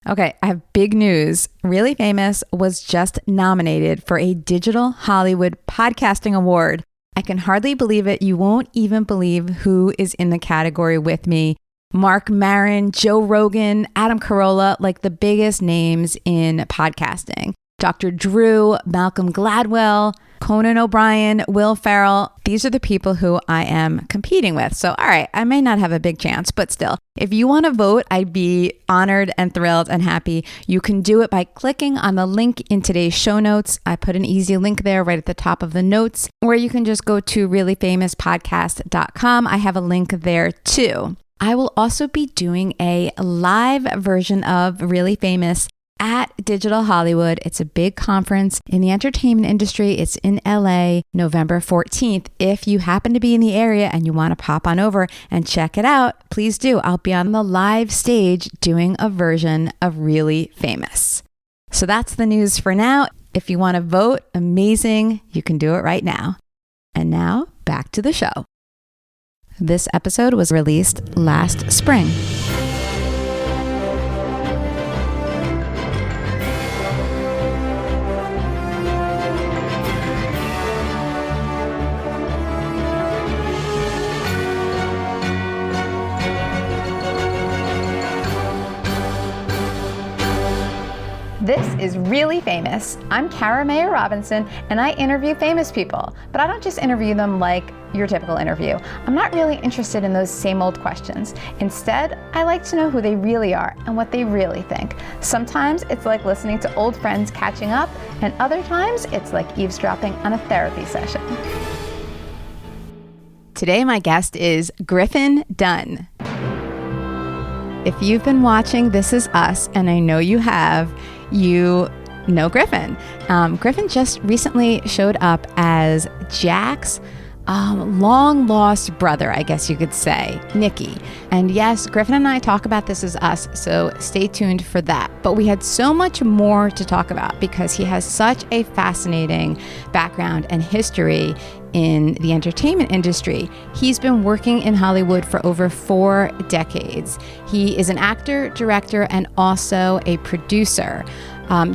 Okay, I have big news. Really Famous was just nominated for a Digital Hollywood Podcasting Award. I can hardly believe it. You won't even believe who is in the category with me. Mark Maron, Joe Rogan, Adam Carolla, like the biggest names in podcasting. Dr. Drew, Malcolm Gladwell, Conan O'Brien, Will Ferrell. These are the people who I am competing with. So, all right, I may not have a big chance, but still, if you want to vote, I'd be honored and thrilled and happy. You can do it by clicking on the link in today's show notes. I put an easy link there right at the top of the notes, or you can just go to reallyfamouspodcast.com. I have a link there too. I will also be doing a live version of Really Famous at Digital Hollywood. It's a big conference in the entertainment industry. It's in LA, November 14th. If you happen to be in the area and you want to pop on over and check it out, please do. I'll be on the live stage doing a version of Really Famous. So that's the news for now. If you want to vote, amazing. You can do it right now. And now back to the show. This episode was released last spring. This is Really Famous. I'm Cara Mayer Robinson, and I interview famous people. But I don't just interview them like your typical interview. I'm not really interested in those same old questions. Instead, I like to know who they really are and what they really think. Sometimes it's like listening to old friends catching up, and other times it's like eavesdropping on a therapy session. Today, my guest is Griffin Dunne. If you've been watching This Is Us, and I know you have, you know Griffin. Griffin just recently showed up as Jack's long lost brother, I guess you could say, Nicky. And yes, Griffin and I talk about This Is Us, so stay tuned for that. But we had so much more to talk about because he has such a fascinating background and history in the entertainment industry. He's been working in Hollywood for over 4 decades. He is an actor, director, and also a producer.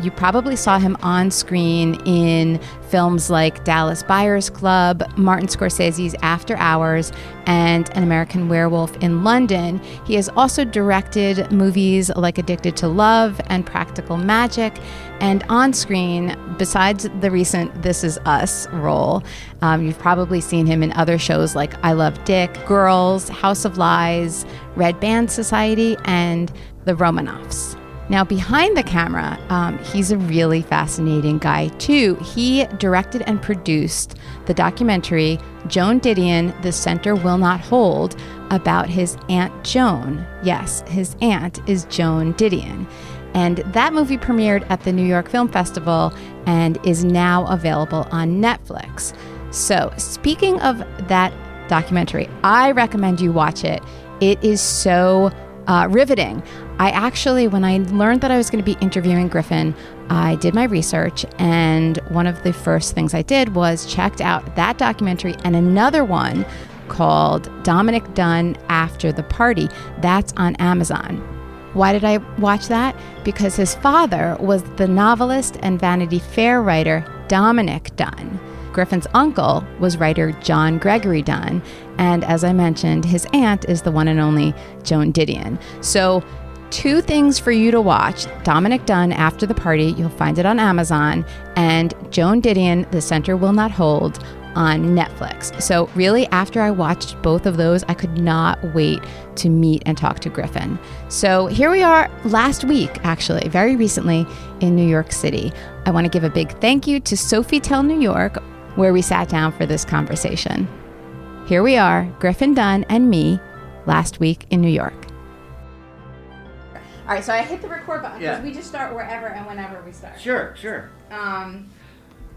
You probably saw him on screen in films like Dallas Buyers Club, Martin Scorsese's After Hours, and An American Werewolf in London. He has also directed movies like Addicted to Love and Practical Magic. And on screen, besides the recent This Is Us role, you've probably seen him in other shows like I Love Dick, Girls, House of Lies, Red Band Society, and The Romanoffs. Now, behind the camera, he's a really fascinating guy, too. He directed and produced the documentary Joan Didion, The Center Will Not Hold, about his Aunt Joan. Yes, his aunt is Joan Didion. And that movie premiered at the New York Film Festival and is now available on Netflix. So, speaking of that documentary, I recommend you watch it. It is so riveting. I actually, when I learned that I was going to be interviewing Griffin, I did my research, and one of the first things I did was checked out that documentary and another one called Dominick Dunne After the Party. That's on Amazon. Why did I watch that? Because his father was the novelist and Vanity Fair writer Dominick Dunne. Griffin's uncle was writer John Gregory Dunne, and as I mentioned, his aunt is the one and only Joan Didion. So 2 things for you to watch: Dominick Dunne After the Party, you'll find it on Amazon, and Joan Didion, The Center Will Not Hold, on Netflix. So really, after I watched both of those, I could not wait to meet and talk to Griffin. So here we are last week, actually, very recently in New York City. I want to give a big thank you to Sofitel New York, where we sat down for this conversation. Here we are, Griffin Dunne and me, last week in New York. All right, so I hit the record button because we just start wherever and whenever we start. Sure.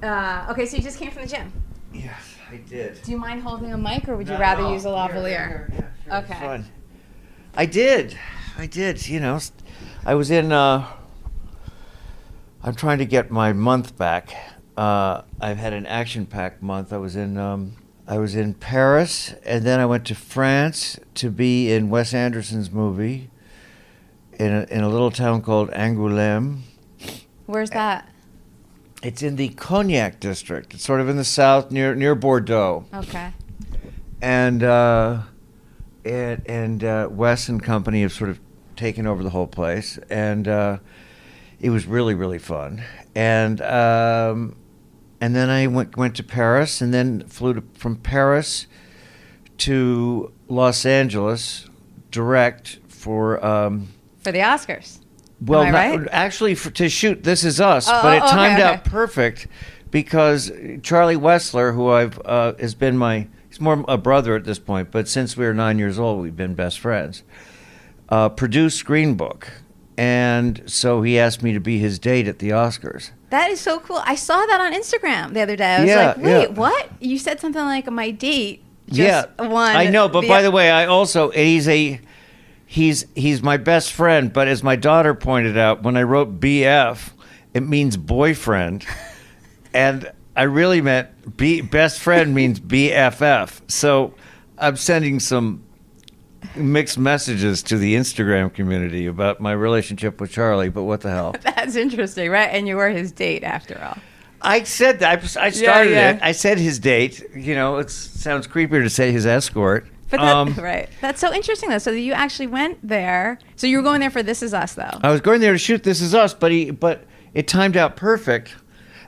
Okay, so you just came from the gym. Yes, I did. Do you mind holding a mic, or would you rather use a lavalier? Yeah, sure. Okay. It's fun. I did. You know, I was in. I'm trying to get my month back. I've had an action-packed month. I was in Paris, and then I went to France to be in Wes Anderson's movie. in a little town called Angoulême. Where's that? It's in the Cognac district. It's sort of in the south, near Bordeaux. Okay. And Wes and company have sort of taken over the whole place, and it was really, really fun. And then I went to Paris, and then flew from Paris to Los Angeles direct for the Oscars. Well, Am I right? actually, to shoot This Is Us, but it timed out perfect because Charlie Wessler, who has been he's more a brother at this point, but since we were 9 years old, we've been best friends, produced Green Book. And so he asked me to be his date at the Oscars. That is so cool. I saw that on Instagram the other day. I was like, wait, what? You said something like my date just won. I know, but by the way, I also, he's my best friend, but as my daughter pointed out, when I wrote BF, it means boyfriend. And I really meant best friend means BFF. So I'm sending some mixed messages to the Instagram community about my relationship with Charlie, but what the hell? That's interesting, right? And you were his date after all. I said that. I started it. I said his date. You know, it sounds creepier to say his escort. But right. That's so interesting, though. So you actually went there. So you were going there for This Is Us, though. I was going there to shoot This Is Us, but it timed out perfect.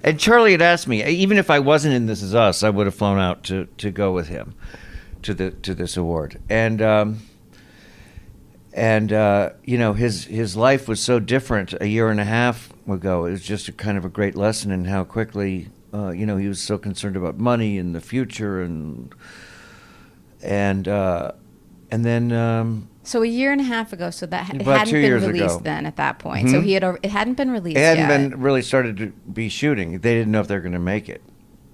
And Charlie had asked me, even if I wasn't in This Is Us, I would have flown out to go with him to this award. And you know, his life was so different a year and a half ago. It was just a kind of a great lesson in how quickly, you know, he was so concerned about money and the future and then. So a year and a half ago, so that it about hadn't 2 been years released ago. then at that point. Mm-hmm. So it hadn't been released. It hadn't yet. been really started to be shooting. They didn't know if they were going to make it.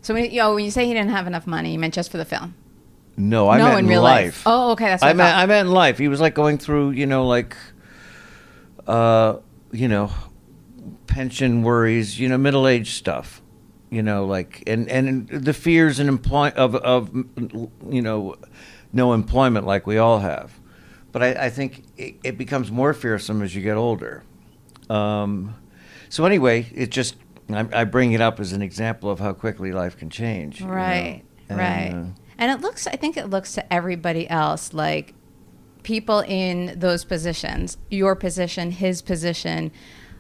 So when you say he didn't have enough money, you meant just for the film? No, I meant in real life. Oh, okay, that's what I meant in life. He was like going through, you know, like, you know, pension worries, you know, middle-aged stuff, you know, like, and the fears and of you know, no employment like we all have. But I think it becomes more fearsome as you get older. So anyway, it just, I bring it up as an example of how quickly life can change. Right, you know? right. And I think it looks to everybody else like people in those positions, your position, his position,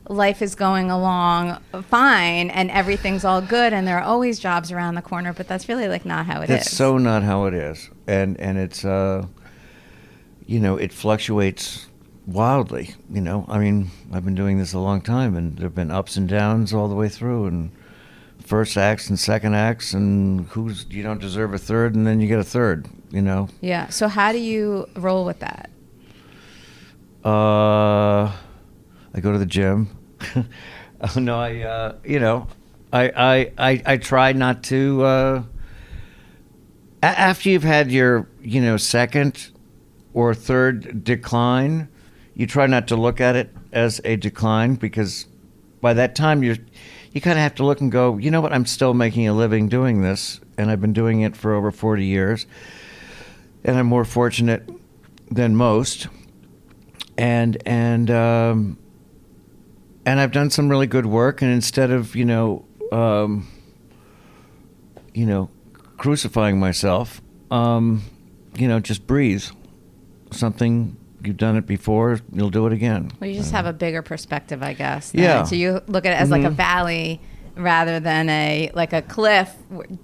life is going along fine and everything's all good and there are always jobs around the corner, but that's really like not how it is. That's so not how it is. And it's, you know, it fluctuates wildly, you know. I mean, I've been doing this a long time and there have been ups and downs all the way through, and first acts and second acts, and you don't deserve a third, and then you get a third, you know. Yeah. So how do you roll with that? I go to the gym. No, you know, I try not to. After you've had your, you know, second or third decline, you try not to look at it as a decline, because by that time you kind of have to look and go, you know what, I'm still making a living doing this, and I've been doing it for over 40 years, and I'm more fortunate than most, and I've done some really good work, and instead of, you know, crucifying myself, you know, just breathe. Something, you've done it before, you'll do it again. Well, you just have a bigger perspective, I guess. Yeah. So you look at it as like a valley rather than a cliff,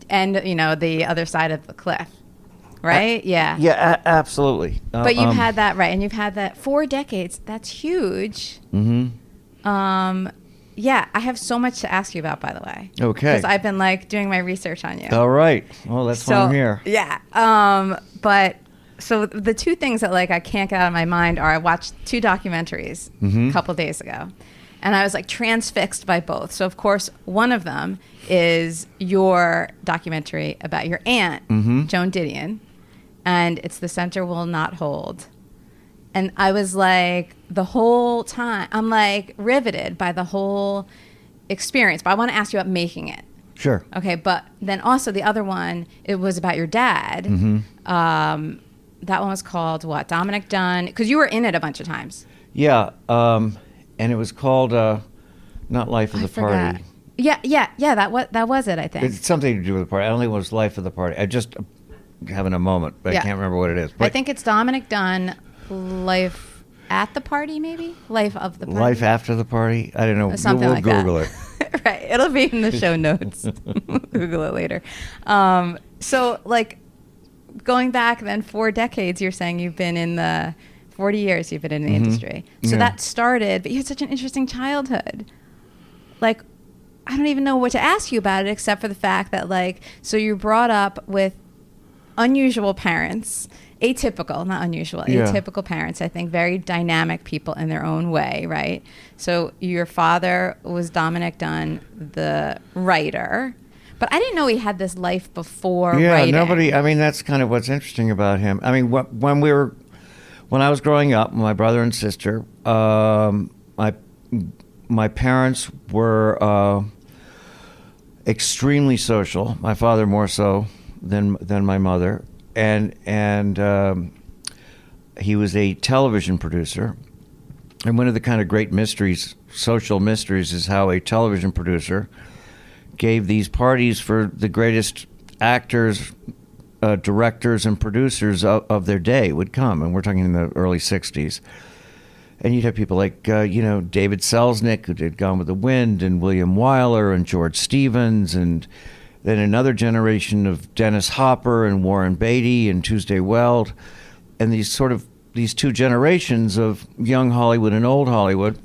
and, you know, the other side of the cliff, right? Yeah. Yeah, absolutely. But you've had that, right, and you've had that 4 decades. That's huge. Mm-hmm. Yeah, I have so much to ask you about, by the way. Okay. Because I've been like doing my research on you. All right. Well, that's why I'm here. Yeah. But so the two things that like I can't get out of my mind are I watched 2 documentaries a couple days ago, and I was like transfixed by both. So of course, one of them is your documentary about your aunt, Joan Didion, and it's The Center Will Not Hold. And I was like, the whole time, I'm like riveted by the whole experience. But I want to ask you about making it. Sure. Okay, but then also the other one, it was about your dad. That one was called what? Dominick Dunne? Because you were in it a bunch of times. Yeah, and it was called not Life of the forgot. Party. Yeah. That was it. I think It's something to do with the party. I don't think it was Life of the Party. I just having a moment, but I can't remember what it is. But I think it's Dominick Dunne, Life at the Party, maybe? Life of the Party. Life After the Party? I don't know. Something we'll like Google that. it. Right. It'll be in the show notes. Google it later. So, like, going back then 4 decades, you're saying you've been in the 40 years you've been in the industry. So that started, but you had such an interesting childhood. Like, I don't even know what to ask you about it except for the fact that, like, so you're brought up with unusual parents, atypical, not unusual, atypical parents, I think, very dynamic people in their own way, right? So your father was Dominick Dunne, the writer, but I didn't know he had this life before writing. Nobody, I mean, that's kind of what's interesting about him. I mean, when I was growing up, my brother and sister, my parents were extremely social. My father more so than my mother, and he was a television producer. And one of the kind of great mysteries, social mysteries, is how a television producer gave these parties for the greatest actors, directors, and producers of their day would come. And we're talking in the early 60s. And you'd have people like, David Selznick, who did Gone with the Wind, and William Wyler, and George Stevens, and then another generation of Dennis Hopper and Warren Beatty and Tuesday Weld. And these two generations of young Hollywood and old Hollywood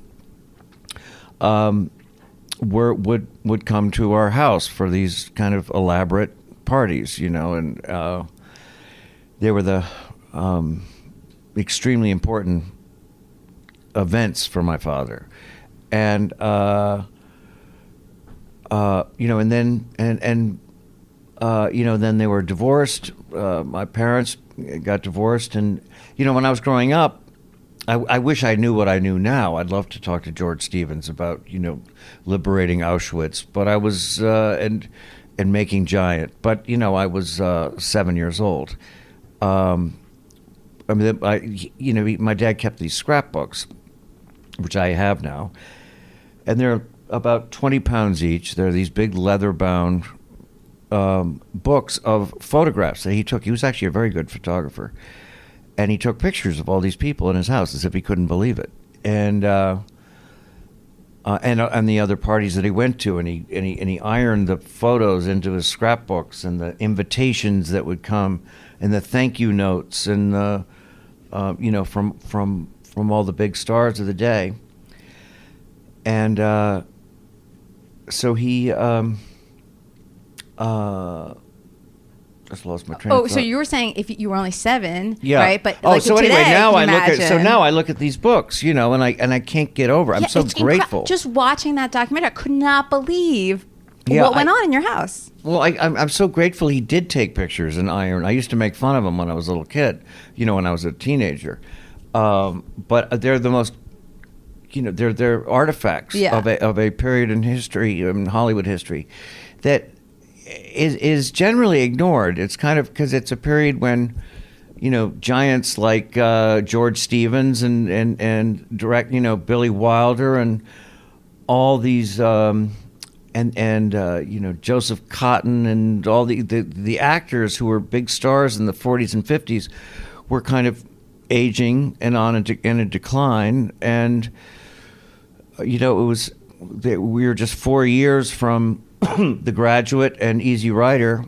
would come to our house for these kind of elaborate parties, and they were the extremely important events for my father, and then they were divorced. My parents got divorced, and when I was growing up, I wish I knew what I knew now. I'd love to talk to George Stevens about liberating Auschwitz, but I was and Making Giant, but I was 7 years old. My dad kept these scrapbooks, which I have now, and they're about 20 pounds each. They're these big leather-bound books of photographs that he took. He was actually a very good photographer, and he took pictures of all these people in his house as if he couldn't believe it, and the other parties that he went to, and he ironed the photos into his scrapbooks, and the invitations that would come, and the thank you notes, and the from all the big stars of the day, and so he just lost my train of thought. So you were saying if you were only 7, yeah. right? But so today, anyway, now I look at these books, and I can't get over it. I'm so grateful. Just watching that documentary, I could not believe what went on in your house. Well, I'm so grateful he did take pictures and iron. I used to make fun of him when I was a little kid, when I was a teenager. But they're the most, they're artifacts of a period in history, in Hollywood history, that is generally ignored. It's kind of because it's a period when, giants like George Stevens and direct, Billy Wilder and all these, Joseph Cotton and all the actors who were big stars in the 40s and 50s were kind of aging and in a decline, and we were just 4 years from The Graduate and Easy Rider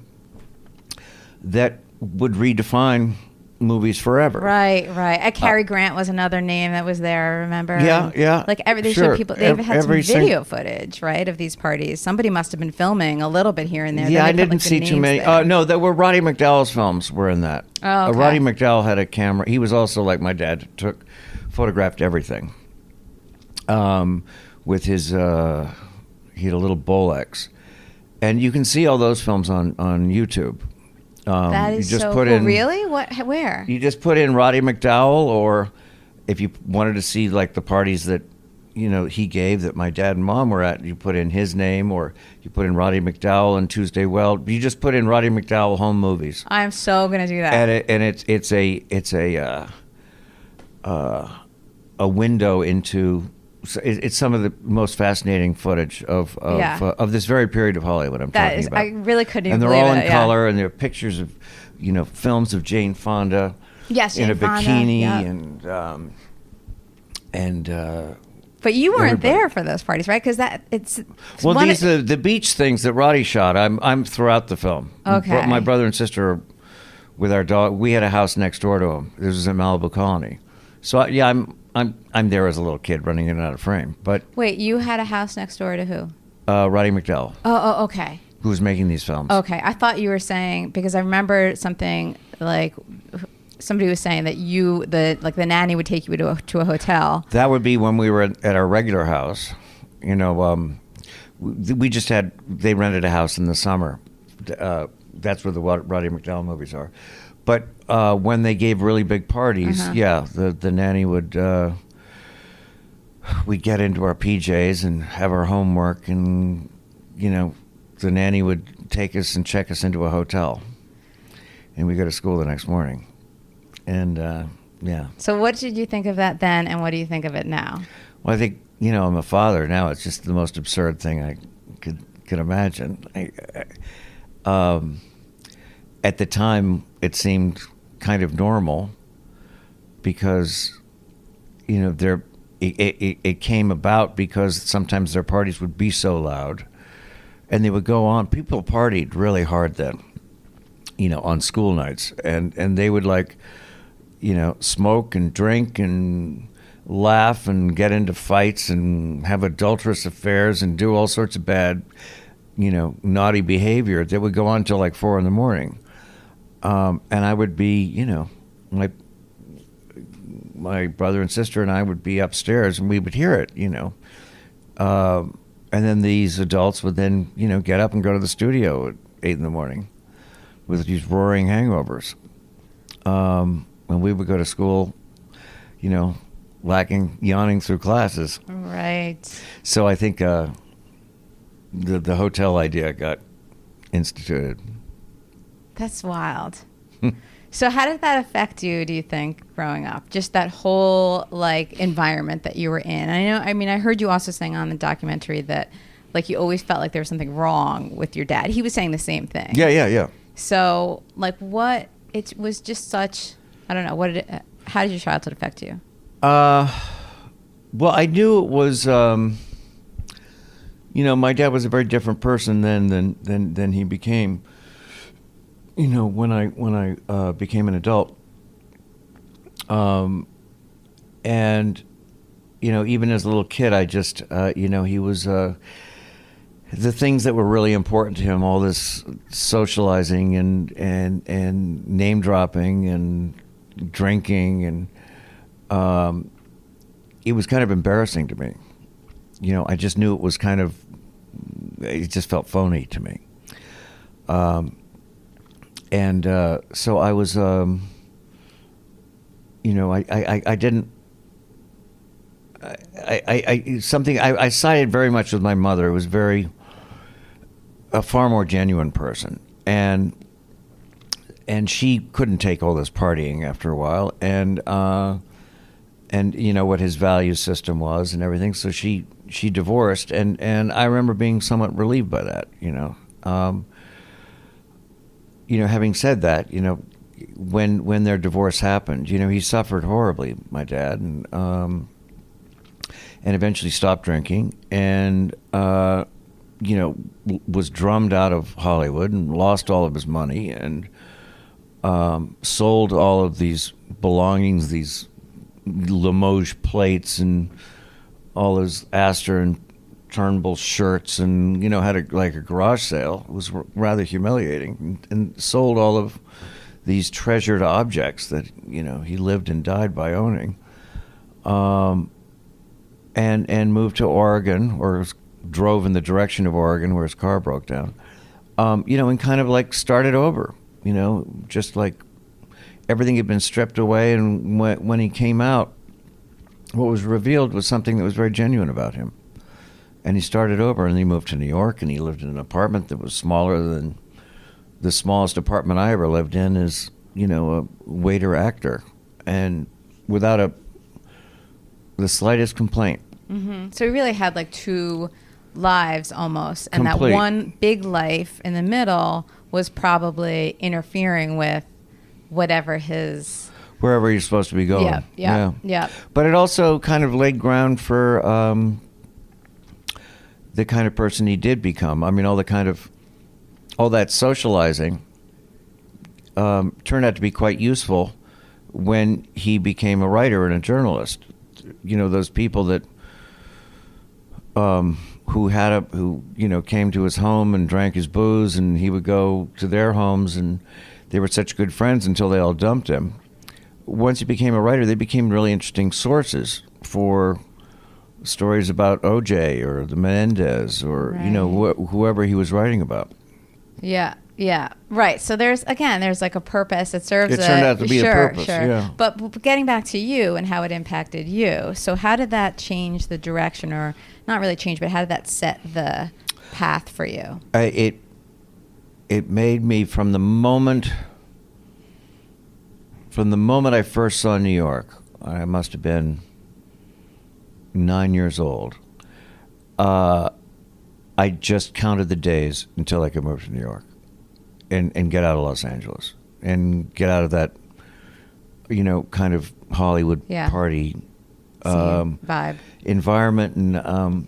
that would redefine movies forever. Right. Cary Grant was another name that was there, remember? Yeah. Like they showed people, they've had some video footage, right, of these parties. Somebody must have been filming a little bit here and there. Yeah, I didn't see too many. No, there were Roddy McDowall's films were in that. Oh, okay. Roddy McDowall had a camera. He was also like my dad, photographed everything. With his, he had a little Bolex. And you can see all those films on YouTube. That is so cool. Really? Where? You just put in Roddy McDowall, or if you wanted to see like the parties that he gave that my dad and mom were at, you put in his name, or you put in Roddy McDowall and Tuesday Weld. You just put in Roddy McDowall home movies. I'm so gonna do that. And it's a a window into. It's some of the most fascinating footage of this very period of Hollywood I'm talking about. I really couldn't even and they're believe all it. in color, and there are pictures of, films of Jane Fonda Yes, in Jane a Fonda, bikini, yep. and. But you weren't everybody. there for those parties, right? Because Well, these are the beach things that Roddy shot. I'm throughout the film. Okay. My brother and sister, with our dog, we had a house next door to him. This was in Malibu Colony. So I'm there as a little kid, running in and out of frame. But wait, you had a house next door to who? Roddy McDowall. Oh, okay. Who was making these films? Okay, I thought you were saying, because I remember something like somebody was saying that the nanny would take you to a hotel. That would be when we were at our regular house. We just they rented a house in the summer. That's where the Roddy McDowall movies are. But when they gave really big parties, the nanny would, we'd get into our PJs and have our homework, and, the nanny would take us and check us into a hotel. And we'd go to school the next morning. And, yeah. So what did you think of that then, and what do you think of it now? Well, I think, I'm a father now. It's just the most absurd thing I could imagine. At the time, it seemed kind of normal because, it came about because sometimes their parties would be so loud, and they would go on. People partied really hard then, on school nights, and they would smoke and drink and laugh and get into fights and have adulterous affairs and do all sorts of bad, naughty behavior that would go on till 4 a.m. And I would be, my brother and sister and I would be upstairs, and we would hear it, and then these adults would then, get up and go to the studio at 8 a.m. with these roaring hangovers. And we would go to school, yawning through classes. Right. So I think the hotel idea got instituted. That's wild. So how did that affect you, do you think, growing up? Just that whole environment that you were in. I heard you also saying on the documentary that you always felt like there was something wrong with your dad. He was saying the same thing. Yeah. So what, it was just such, I don't know, how did your childhood affect you? Well, I knew it was, my dad was a very different person then than he became. When I became an adult, and even as a little kid, I just he was the things that were really important to him, all this socializing and name dropping and drinking, and it was kind of embarrassing to me. I just knew it was it just felt phony to me. And so I was, I didn't, I sided very much with my mother. It was a far more genuine person. And she couldn't take all this partying after a while, and what his value system was and everything. So she divorced, and I remember being somewhat relieved by that, having said that, when their divorce happened, he suffered horribly, my dad, and eventually stopped drinking, and was drummed out of Hollywood and lost all of his money, and sold all of these belongings, these Limoges plates and all his Astor and Turnbull shirts, and had a garage sale. It was rather humiliating, and sold all of these treasured objects that he lived and died by owning, and moved to Oregon, or drove in the direction of Oregon where his car broke down, and kind of started over, just everything had been stripped away, and when he came out, what was revealed was something that was very genuine about him. And he started over, and he moved to New York, and he lived in an apartment that was smaller than the smallest apartment I ever lived in as, a waiter actor. And without the slightest complaint. Mm-hmm. So he really had like two lives almost, and Complete. that one big life in the middle was probably interfering with whatever his... Wherever you're supposed to be going. Yeah. But it also kind of laid ground for the kind of person he did become. I mean, all that socializing turned out to be quite useful when he became a writer and a journalist. You know, those people that who came to his home and drank his booze, and he would go to their homes, and they were such good friends until they all dumped him. Once he became a writer, they became really interesting sources for stories about OJ or the Menendez or Right. Whoever he was writing about. Yeah. Right. So there's like a purpose. It serves. It turned out to be a purpose. Sure. Yeah. But getting back to you and how it impacted you. So how did that change the direction, or not really change, but how did that set the path for you? It made me from the moment I first saw New York. I must have been 9 years old. I just counted the days until I could move to New York and get out of Los Angeles and get out of that, kind of Hollywood party Vibe environment. And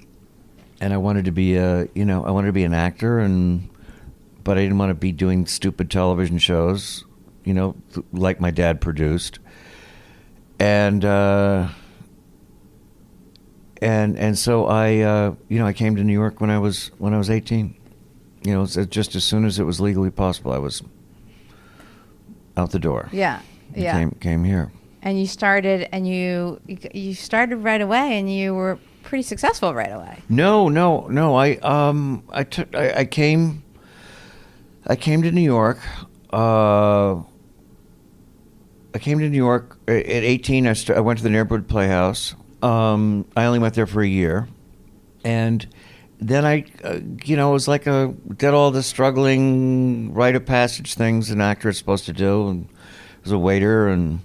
I wanted to be I wanted to be an actor, but I didn't want to be doing stupid television shows, like my dad produced. And so I came to New York when I was 18. Just as soon as it was legally possible, I was out the door. Yeah. Came here. And you started right away, and you were pretty successful right away. No. I came to New York. I came to New York at 18. I went to the neighborhood playhouse. I only went there for a year, and then I, was like did all the struggling rite of passage things an actor is supposed to do, and was a waiter. And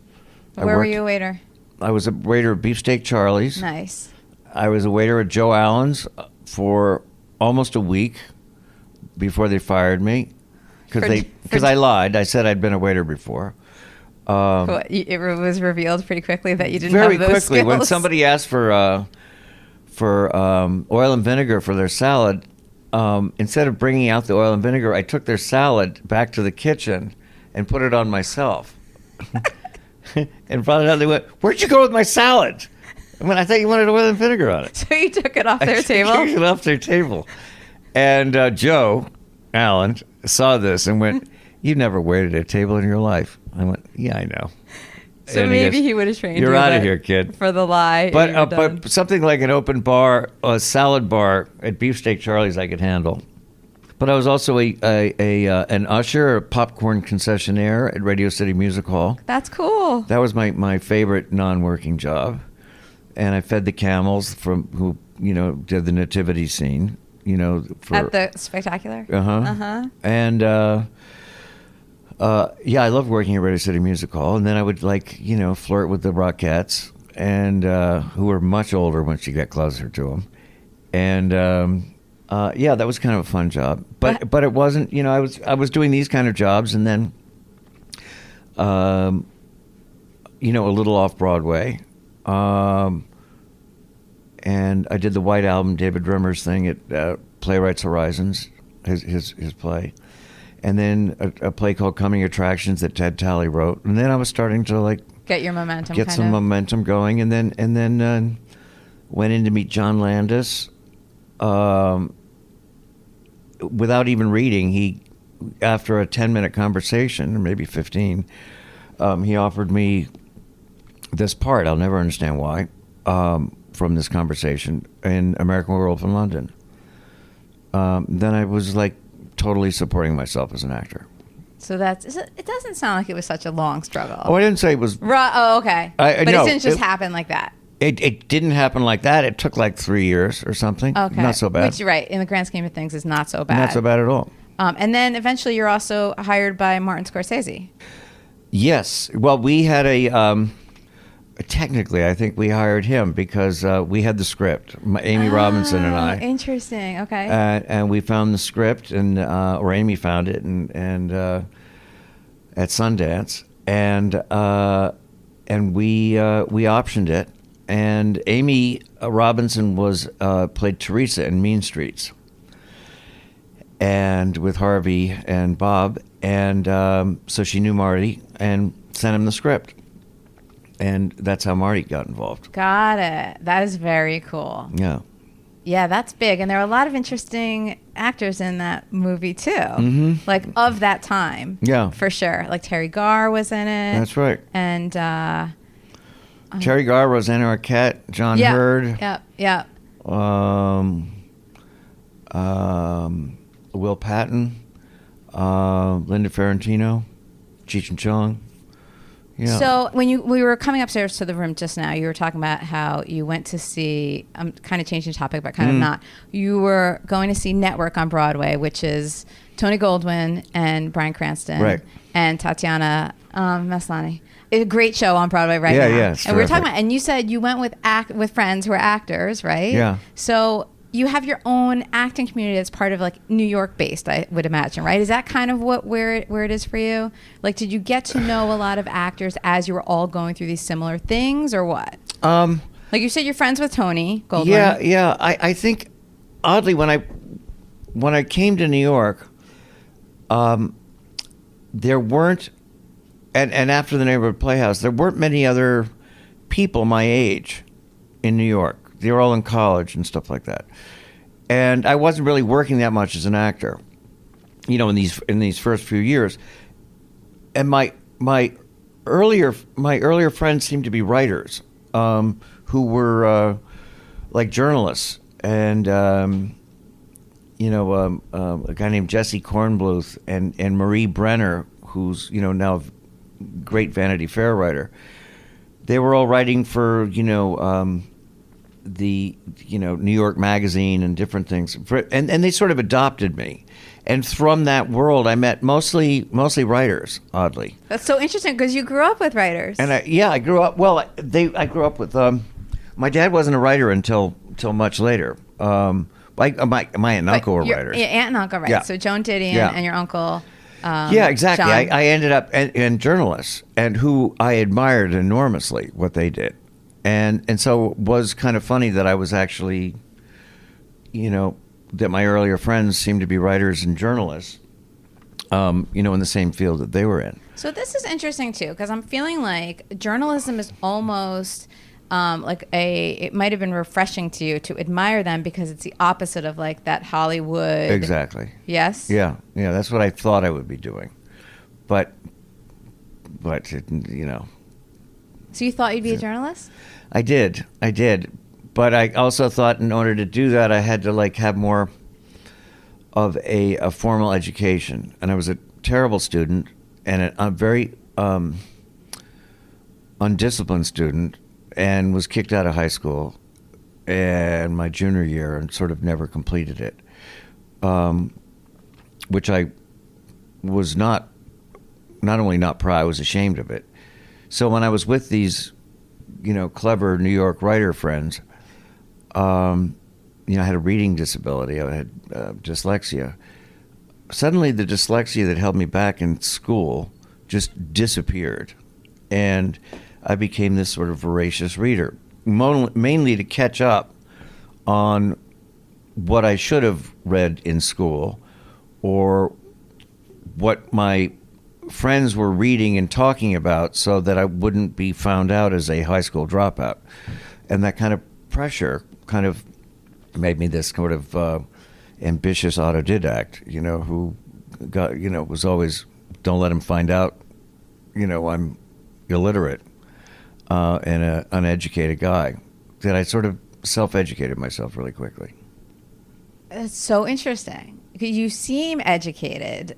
Where were you a waiter? I was a waiter at Beefsteak Charlie's. Nice. I was a waiter at Joe Allen's for almost a week before they fired me because I lied. I said I'd been a waiter before. It was revealed pretty quickly that you didn't very have those quickly skills. When somebody asked for oil and vinegar for their salad, instead of bringing out the oil and vinegar, I took their salad back to the kitchen and put it on myself. And brought it out. They went, "Where'd you go with my salad?" I thought you wanted oil and vinegar on it. So you took it off their table? I took it off their table. And Joe Allen saw this and went, "You've never waited at a table in your life." I went, "Yeah, I know." So and maybe he would have trained you. You're out of here, kid. For the lie. But something like an open bar, a salad bar at Beefsteak Charlie's, I could handle. But I was also an usher, a popcorn concessionaire at Radio City Music Hall. That's cool. That was my favorite non-working job. And I fed the camels who did the nativity scene, at the Spectacular? Uh-huh. And I loved working at Radio City Music Hall. And then I would flirt with the Rockettes, and who were much older once you got closer to them. And that was kind of a fun job. But it wasn't, I was doing these kind of jobs, and then a little off Broadway. And I did the White Album, David Rimmer's thing at Playwrights Horizons, his play. And then a play called Coming Attractions that Ted Talley wrote. And then I was starting to get your momentum, get some momentum going. And then went in to meet John Landis. Without even reading, after a 10-minute conversation, or maybe 15, he offered me this part. I'll never understand why. From this conversation in American Werewolf in London. Then I was totally supporting myself as an actor. So it doesn't sound like it was such a long struggle. Oh, I didn't say it was. Oh, okay. But it didn't just happen like that. It didn't happen like that. It took 3 years or something. Okay. Not so bad. Which, right, in the grand scheme of things, is not so bad. Not so bad at all. And then eventually you're also hired by Martin Scorsese. Yes. Well, we had technically, I think we hired him because we had the script, Amy Robinson and I. Interesting. Okay. And we found the script, and or Amy found it, and at Sundance, and we optioned it. And Amy Robinson was played Teresa in Mean Streets, and with Harvey and Bob, and so she knew Marty and sent him the script, and that's how Marty got involved. Got it. That is very cool. Yeah. Yeah, that's big, and there are a lot of interesting actors in that movie too, like of that time. Yeah, for sure. Like Terry Garr was in it. That's right. And Terry Garr, Rosanna Arquette, John Hurd. Yep. Will Patton, Linda Ferrantino, Cheech and Chong. Yeah. So when we were coming upstairs to the room just now, you were talking about how you went to see, I'm kind of changing topic, but kind of not. You were going to see Network on Broadway, which is Tony Goldwyn and Bryan Cranston and Tatiana Maslany. It's a great show on Broadway now. Yeah, and we were talking about, and you said you went with friends who are actors, right? Yeah. So you have your own acting community that's part of like New York based, I would imagine, right? Is that kind of where it is for you? Like, did you get to know a lot of actors as you were all going through these similar things, or what? Like you said, you're friends with Tony Goldwyn. Yeah. I think oddly when I came to New York, there weren't, and after the Neighborhood Playhouse, there weren't many other people my age in New York. They were all in college and stuff like that, and I wasn't really working that much as an actor, in these first few years. And my earlier friends seemed to be writers, who were like journalists, and a guy named Jesse Kornbluth and Marie Brenner, who's now a great Vanity Fair writer. They were all writing for the New York Magazine and different things, and they sort of adopted me, and from that world I met mostly writers. Oddly, that's so interesting because you grew up with writers. And I grew up. Well, I grew up with. My dad wasn't a writer until much later. My aunt and uncle were writers. Your aunt and uncle, right? Yeah. So Joan Didion and your uncle. Yeah, exactly. John. I ended up in journalists, and who I admired enormously what they did. And so it was kind of funny that I was actually, that my earlier friends seemed to be writers and journalists, in the same field that they were in. So this is interesting too, because I'm feeling like journalism is almost it might have been refreshing to you to admire them because it's the opposite of like that Hollywood. Exactly. Yes? Yeah. That's what I thought I would be doing. But So you thought you'd be a journalist? I did. But I also thought in order to do that, I had to have more of a formal education. And I was a terrible student and a very undisciplined student, and was kicked out of high school in my junior year and sort of never completed it, which I was not only not proud, I was ashamed of it. So when I was with these, clever New York writer friends, I had a reading disability. I had dyslexia. Suddenly the dyslexia that held me back in school just disappeared. And I became this sort of voracious reader, mainly to catch up on what I should have read in school, or what my friends were reading and talking about, so that I wouldn't be found out as a high school dropout. And that kind of pressure kind of made me this sort of ambitious autodidact, who got, was always, don't let him find out, I'm illiterate and an uneducated guy. That I sort of self-educated myself really quickly. It's so interesting. You seem educated,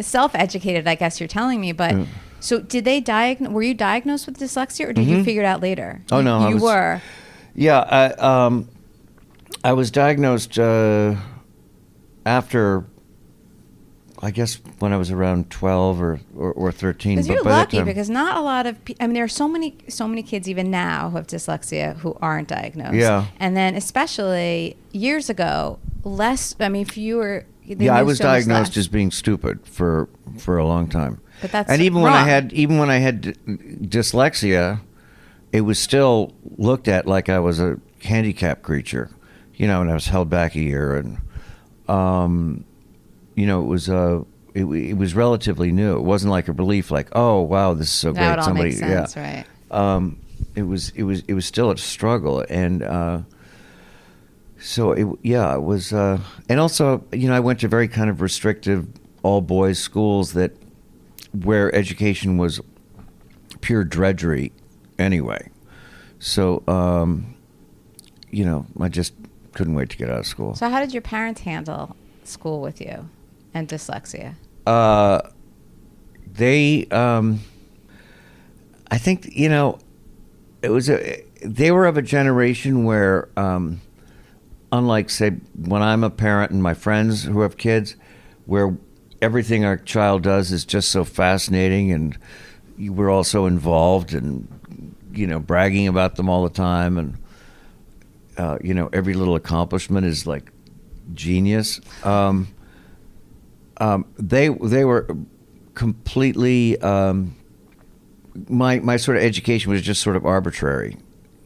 self-educated, I guess you're telling me, but so did they were you diagnosed with dyslexia, or did you figure it out later? Oh, no. You were? Yeah, I was diagnosed after I guess when I was around 12 or 13. Because but you're by that lucky, time, because not a lot of I mean, there are so many kids even now who have dyslexia who aren't diagnosed. Yeah. And then especially years ago, fewer. yeah, I was diagnosed as being stupid for a long time. But that's and even wrong. when I had dyslexia, it was still looked at like I was a handicapped creature, and I was held back a year, and it was relatively new. It wasn't like a relief, like, oh wow, this is so great. Now it all Somebody, makes sense, right? It was still a struggle, and so it was, and also I went to very kind of restrictive all boys schools where education was pure drudgery anyway. So I just couldn't wait to get out of school. So how did your parents handle school with you and dyslexia? They, I think, they were of a generation where, unlike, say, when I'm a parent and my friends who have kids, where everything our child does is just so fascinating and we're all so involved and, bragging about them all the time, and, every little accomplishment is like genius. They were completely, my sort of education was just sort of arbitrary.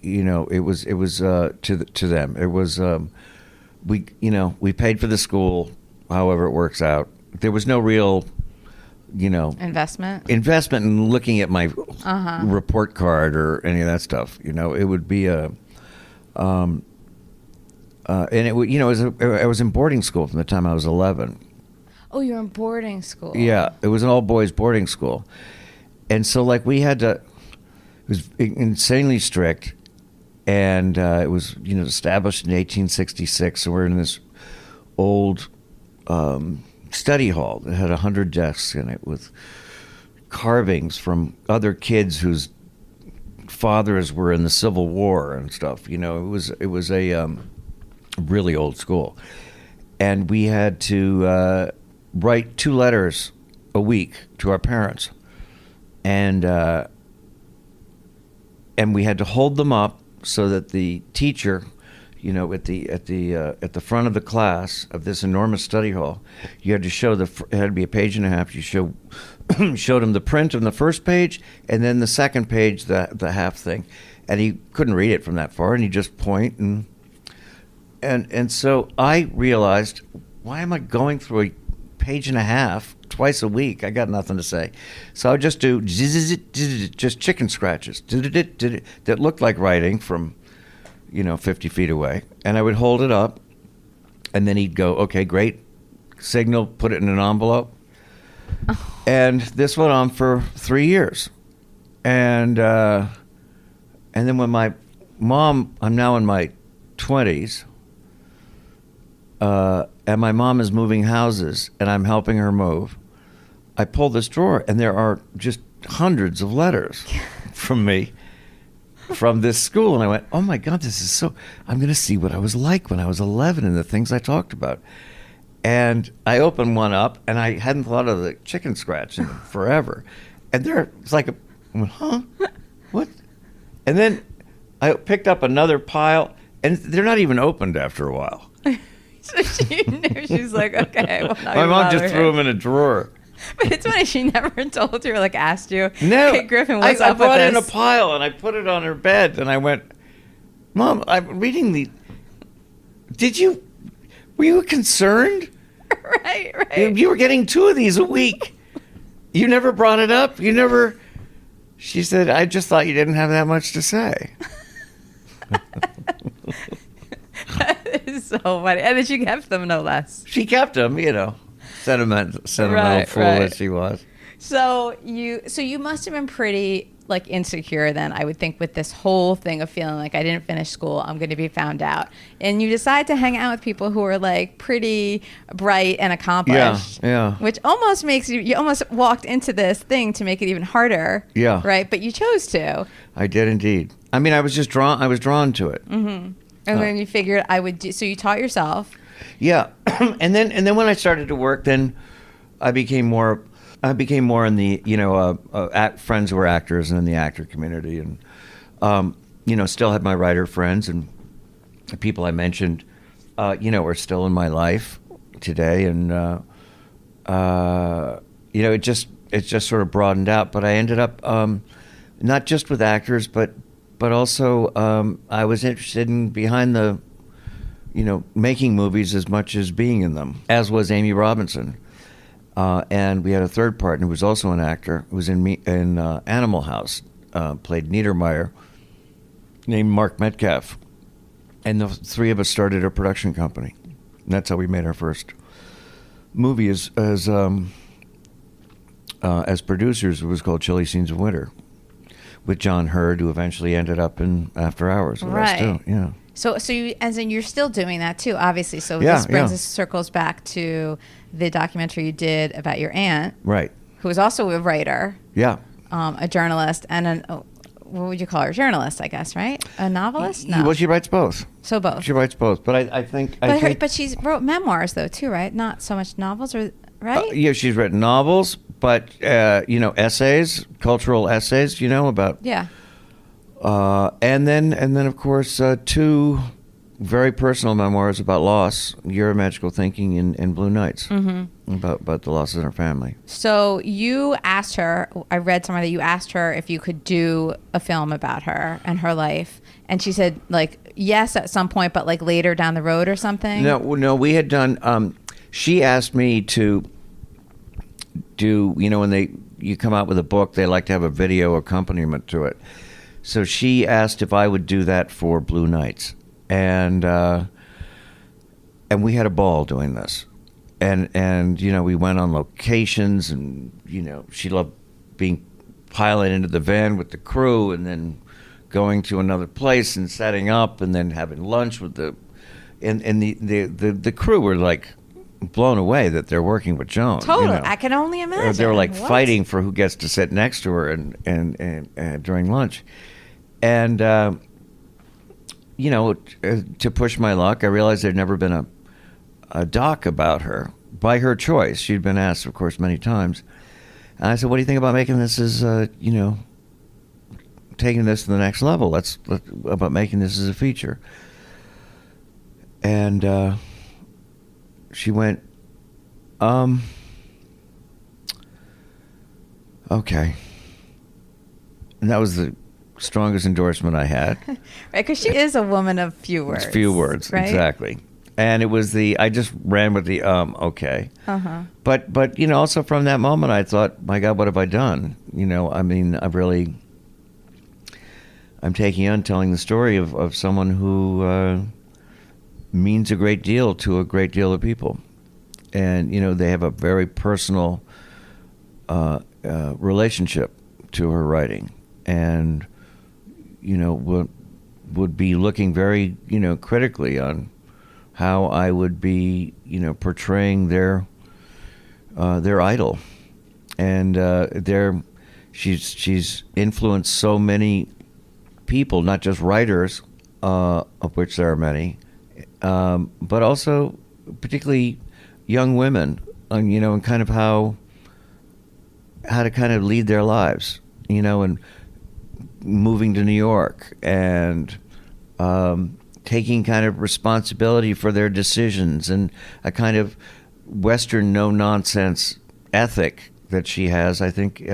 It was to them. It was, we paid for the school, however it works out. There was no real, investment in looking at my report card or any of that stuff. It would be and it would, I was in boarding school from the time I was 11. Oh, you were in boarding school. Yeah, it was an all boys boarding school, and so like we had to. It was insanely strict, and it was established in 1866. So we're in this old study hall that had 100 desks in it with carvings from other kids whose fathers were in the Civil War and stuff. It was a really old school, and we had to write 2 letters a week to our parents, and we had to hold them up so that the teacher, at the front of the class of this enormous study hall, you had to show it had to be a page and a half. You showed him the print on the first page, and then the second page, the half thing, and he couldn't read it from that far, and he just point and so I realized, why am I going through a page and a half twice a week? I got nothing to say, so I would just do just chicken scratches that looked like writing from 50 feet away, and I would hold it up, and then he'd go, okay, great, signal, put it in an envelope. And this went on for 3 years, and then when my mom, I'm now in my 20s, and my mom is moving houses, and I'm helping her move, I pull this drawer, and there are just hundreds of letters from me from this school. And I went, oh my God, this is so, I'm going to see what I was like when I was 11 and the things I talked about. And I opened one up, and I hadn't thought of the chicken scratch in forever. And it's like, I went, huh? What? And then I picked up another pile, and they're not even opened after a while. So she knew. She's like, okay. Well, my mom just threw them in a drawer. But it's funny, she never told you or like asked you, no, hey, Griffin, what's up with this? I brought in a pile, and I put it on her bed, and I went, Mom, I'm reading were you concerned? Right. You were getting 2 of these a week. You never brought it up? She said, I just thought you didn't have that much to say. That is so funny. And then she kept them, no less. She kept them, sentimental fool that she was. So you must have been pretty like insecure then, I would think, with this whole thing of feeling like I didn't finish school, I'm going to be found out. And you decide to hang out with people who are like pretty bright and accomplished. Yeah. Which almost makes you almost walked into this thing to make it even harder. Yeah. Right? But you chose to. I did indeed. I mean, I was drawn to it. Mm-hmm. And then you figured I would do, so you taught yourself. Yeah. and then when I started to work, then I became more in the, friends who were actors and in the actor community, and still had my writer friends, and the people I mentioned, are still in my life today, and it just sort of broadened out. But I ended up not just with actors, but also I was interested in behind the, making movies as much as being in them, as was Amy Robinson. And we had a third partner who was also an actor, who was in Animal House, played Niedermeyer, named Mark Metcalf. And the three of us started a production company. And that's how we made our first movie as producers. It was called Chilly Scenes of Winter, with John Hurd, who eventually ended up in After Hours with us too. Yeah. So you, as in, you're still doing that too, obviously. So this brings us circles back to the documentary you did about your aunt, right? Who was also a writer, a journalist, and what would you call her? A journalist, I guess, right? A novelist? No. Well, she writes both. So both. She writes both, but I think. But she's wrote memoirs though too, right? Not so much novels, or right? Yeah, she's written novels, but essays, cultural essays, about. Yeah. And then of course two very personal memoirs about loss, Year of Magical Thinking and Blue Nights, about the losses in her family. So you asked her, I read somewhere that you asked her if you could do a film about her and her life, and she said yes at some point, but later down the road or something. No, we had done. She asked me to do, when you come out with a book, they like to have a video accompaniment to it. So she asked if I would do that for Blue Nights, and we had a ball doing this, and we went on locations, and she loved being pilot into the van with the crew, and then going to another place and setting up, and then having lunch with the crew were blown away that they're working with Joan. Totally, I can only imagine. They were fighting for who gets to sit next to her and during lunch. And, to push my luck, I realized there'd never been a doc about her by her choice. She'd been asked, of course, many times. And I said, what do you think about making this as, taking this to the next level? Let's about making this as a feature. And she went, okay. And that was the strongest endorsement I had. Right, because she is a woman of few words. It's few words, right? Exactly. And it was I just ran with the okay. Uh-huh. But also from that moment I thought, my God, what have I done? I'm taking on telling the story of someone who means a great deal to a great deal of people. And, they have a very personal relationship to her writing. And, would be looking very, critically on how I would be, portraying their idol. And she's influenced so many people, not just writers, of which there are many, but also particularly young women, and kind of how to kind of lead their lives, and moving to New York and taking kind of responsibility for their decisions, and a kind of Western no-nonsense ethic that she has, I think,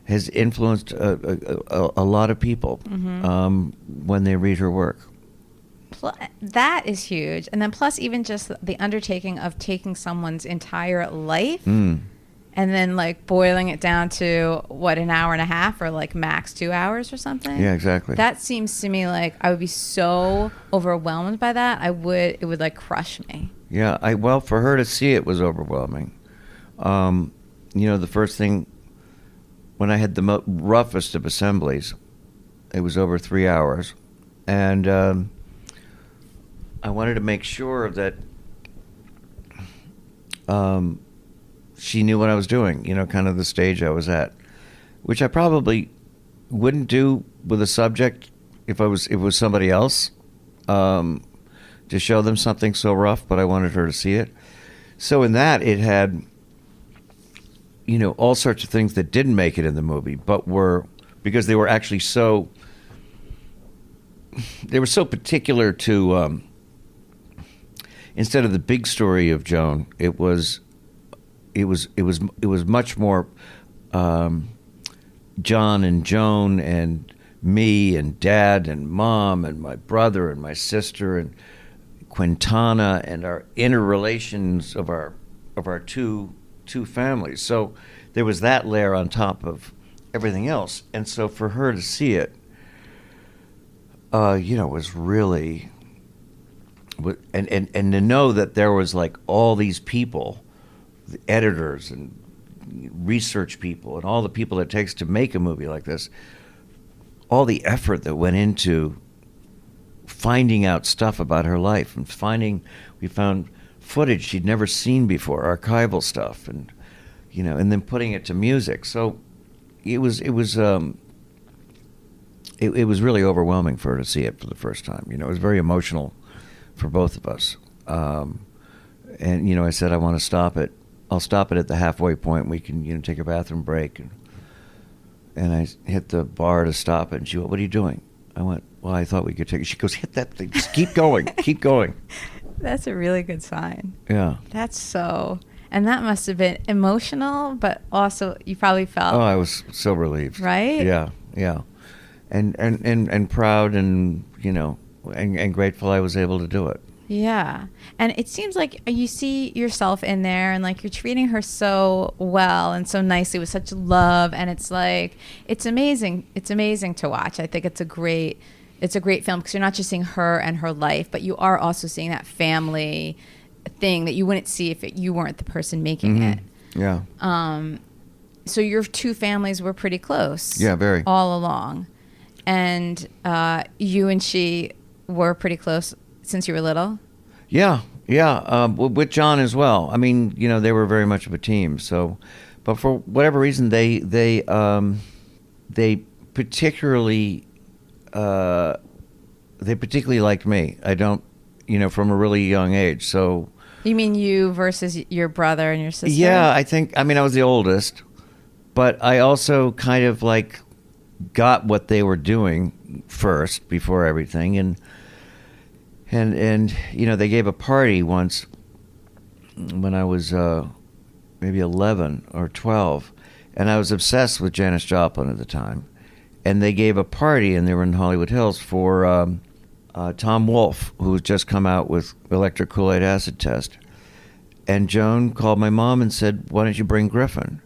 has influenced a lot of people when they read her work. That is huge. And then plus even just the undertaking of taking someone's entire life and then boiling it down to an hour and a half or max 2 hours or something. Yeah, exactly. That seems to me I would be so overwhelmed by that. It would crush me. Yeah, well, for her to see it was overwhelming. The first thing, when I had the roughest of assemblies, it was over 3 hours, and I wanted to make sure that she knew what I was doing, kind of the stage I was at, which I probably wouldn't do with a subject if it was somebody else, to show them something so rough, but I wanted her to see it. So in that, it had all sorts of things that didn't make it in the movie, but were because they were actually so particular to. Instead of the big story of Joan, it was much more John and Joan and me and Dad and Mom and my brother and my sister and Quintana and our interrelations of our two families. So there was that layer on top of everything else, and so for her to see it, was really, and to know that there was like all these people, the editors and research people and all the people it takes to make a movie like this, all the effort that went into finding out stuff about her life and we found footage she'd never seen before, archival stuff, and and then putting it to music. So it was really overwhelming for her to see it for the first time. It was very emotional for both of us. And I said, I want to stop it. I'll stop it at the halfway point. We can take a bathroom break. And I hit the bar to stop it. And she went, "What are you doing?" I went, "Well, I thought we could take it." She goes, "Hit that thing. Just keep going. Keep going." That's a really good sign. Yeah. And that must have been emotional, but also you probably felt. Oh, I was so relieved. Right? Yeah. And proud and grateful I was able to do it. Yeah. And it seems like you see yourself in there, and like you're treating her so well and so nicely with such love, and it's like it's amazing. It's amazing to watch. I think it's a great film because you're not just seeing her and her life, but you are also seeing that family thing that you wouldn't see if you weren't the person making it. Yeah. So your two families were pretty close. Yeah, very. All along. And you and she were pretty close since you were little? Yeah. With John as well. I mean, they were very much of a team. So, but for whatever reason, they particularly liked me. I don't, from a really young age. So. You mean you versus your brother and your sister? Yeah, I was the oldest, but I also kind of like got what they were doing first before everything, and they gave a party once when I was maybe 11 or 12, and I was obsessed with Janis Joplin at the time, and they gave a party, and they were in Hollywood Hills for Tom Wolfe, who had just come out with Electric Kool-Aid Acid Test, and Joan called my mom and said, "Why don't you bring Griffin?"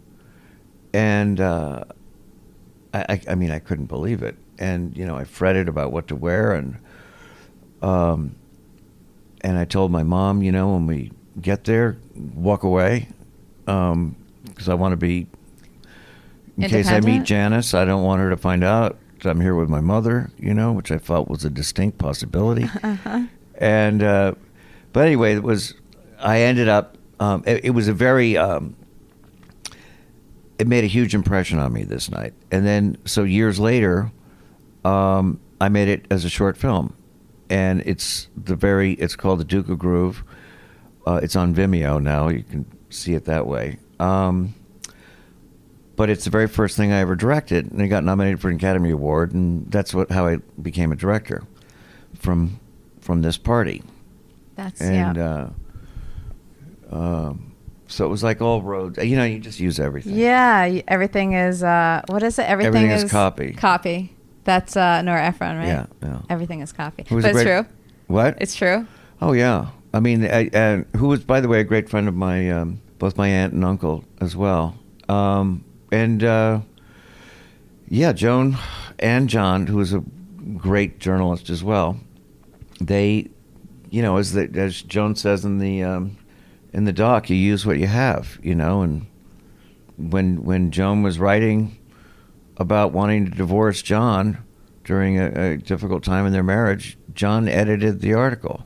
And I couldn't believe it, and I fretted about what to wear, and I told my mom, when we get there, walk away, because I want to be, in case I meet Janis, I don't want her to find out that I'm here with my mother, which I felt was a distinct possibility. Uh-huh. And but anyway, I ended up. It was a very. It made a huge impression on me this night, and then so years later, I made it as a short film, and it's called The Duke of Groove. It's on Vimeo now. You can see it that way. But it's the very first thing I ever directed, and I got nominated for an Academy Award, and that's how I became a director, from this party. So it was like all roads. You just use everything. Yeah, everything is. What is it? Everything is copy. Copy. That's Nora Ephron, right? Yeah. Everything is copy. But it's true. What? It's true. Oh yeah. I mean, who was, by the way, a great friend of my both my aunt and uncle as well. Joan and John, who was a great journalist as well. They, as Joan says in the doc, you use what you have, and when Joan was writing about wanting to divorce John during a difficult time in their marriage, John edited the article.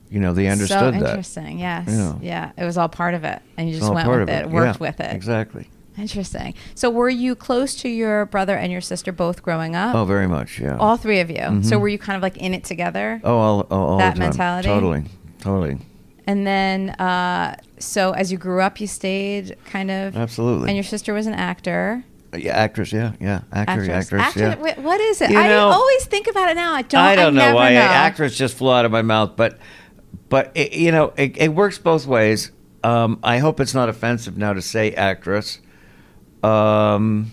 They understood that. So interesting, yes. Yeah, it was all part of it, and you just went with it, worked with it. Exactly. Interesting. So were you close to your brother and your sister both growing up? Oh, very much, yeah. All three of you. Mm-hmm. So were you kind of like in it together? Oh, all that the time. mentality? Totally. And then So as you grew up, you stayed kind of... Absolutely. And your sister was an actor. Yeah, actress, yeah. Actress, yeah. What is it? You know, always think about it now. I don't know why know. actress just flew out of my mouth, but it, it works both ways. I hope it's not offensive now to say actress, but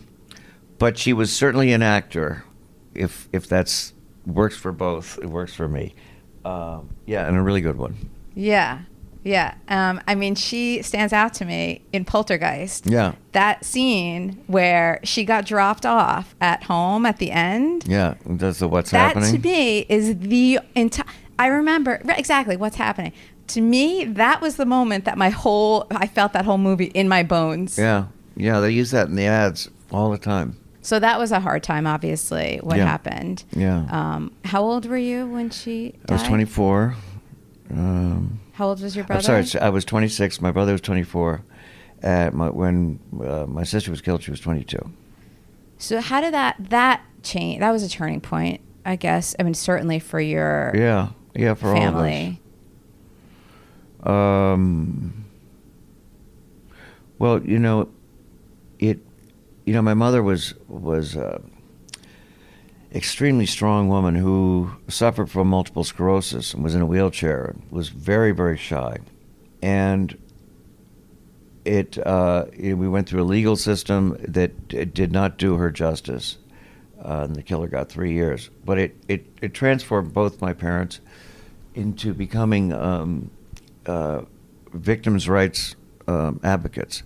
she was certainly an actor. If that's works for both, it works for me. Yeah, and a really good one. Yeah. I mean, she stands out to me in Poltergeist. Yeah. That scene where she got dropped off at home at the end. Yeah, that's the what's happening. That to me is the entire... I remember exactly what's happening. To me, that was the moment that I felt that whole movie in my bones. Yeah, they use that in the ads all the time. So that was a hard time, obviously, what happened. Yeah. How old were you when she died? I was 24. How old was your brother? I'm sorry, I was 26. My brother was 24. When my sister was killed, she was 22. So how did that change? That was a turning point, I guess. I mean, certainly for your for family. All of us. Well, my mother was extremely strong woman who suffered from multiple sclerosis and was in a wheelchair, was very, very shy. And we went through a legal system that did not do her justice. And the killer got 3 years. But it transformed both my parents into becoming victims' rights advocates.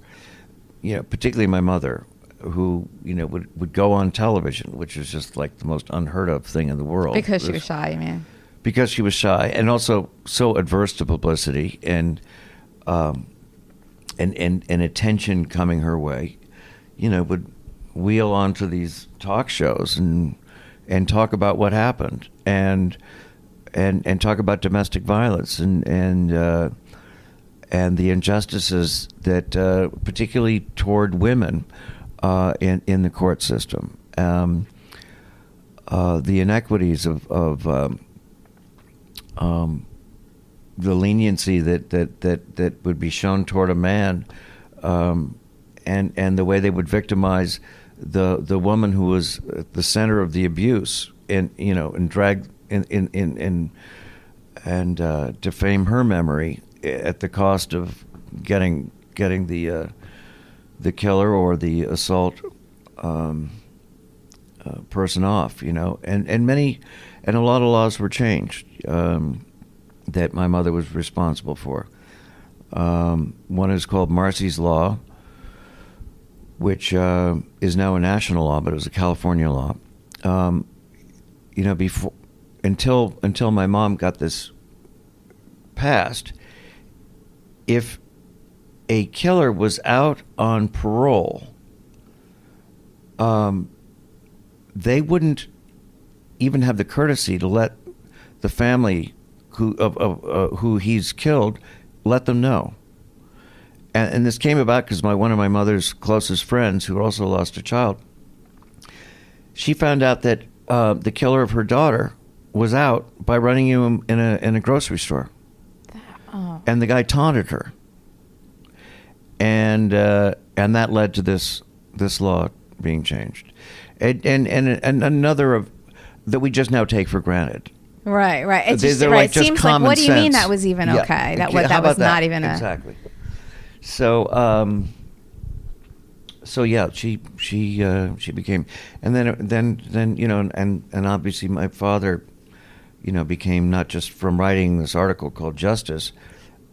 Particularly my mother, who would go on television, which is just like the most unheard of thing in the world. Because she was shy, you mean? Because she was shy, and also so adverse to publicity and attention coming her way, would wheel onto these talk shows and talk about what happened and talk about domestic violence and the injustices that particularly toward women. In the court system, the inequities of the leniency that would be shown toward a man, and the way they would victimize the woman who was at the center of the abuse, and drag and defame her memory at the cost of getting the killer or the assault person off, and a lot of laws were changed that my mother was responsible for. One is called Marcy's Law, which is now a national law, but it was a California law. Before until my mom got this passed, if a killer was out on parole, they wouldn't even have the courtesy to let the family who he's killed let them know. And this came about because one of my mother's closest friends, who also lost a child, she found out that the killer of her daughter was out by running him in a grocery store, and the guy taunted her. And that led to this law being changed, and another of that we just now take for granted. Right. It's they're just, like it just seems common like, what do you mean sense. that was even Yeah. okay? That How was about not even a... Exactly. So yeah, she became, and then and obviously my father, became, not just from writing this article called Justice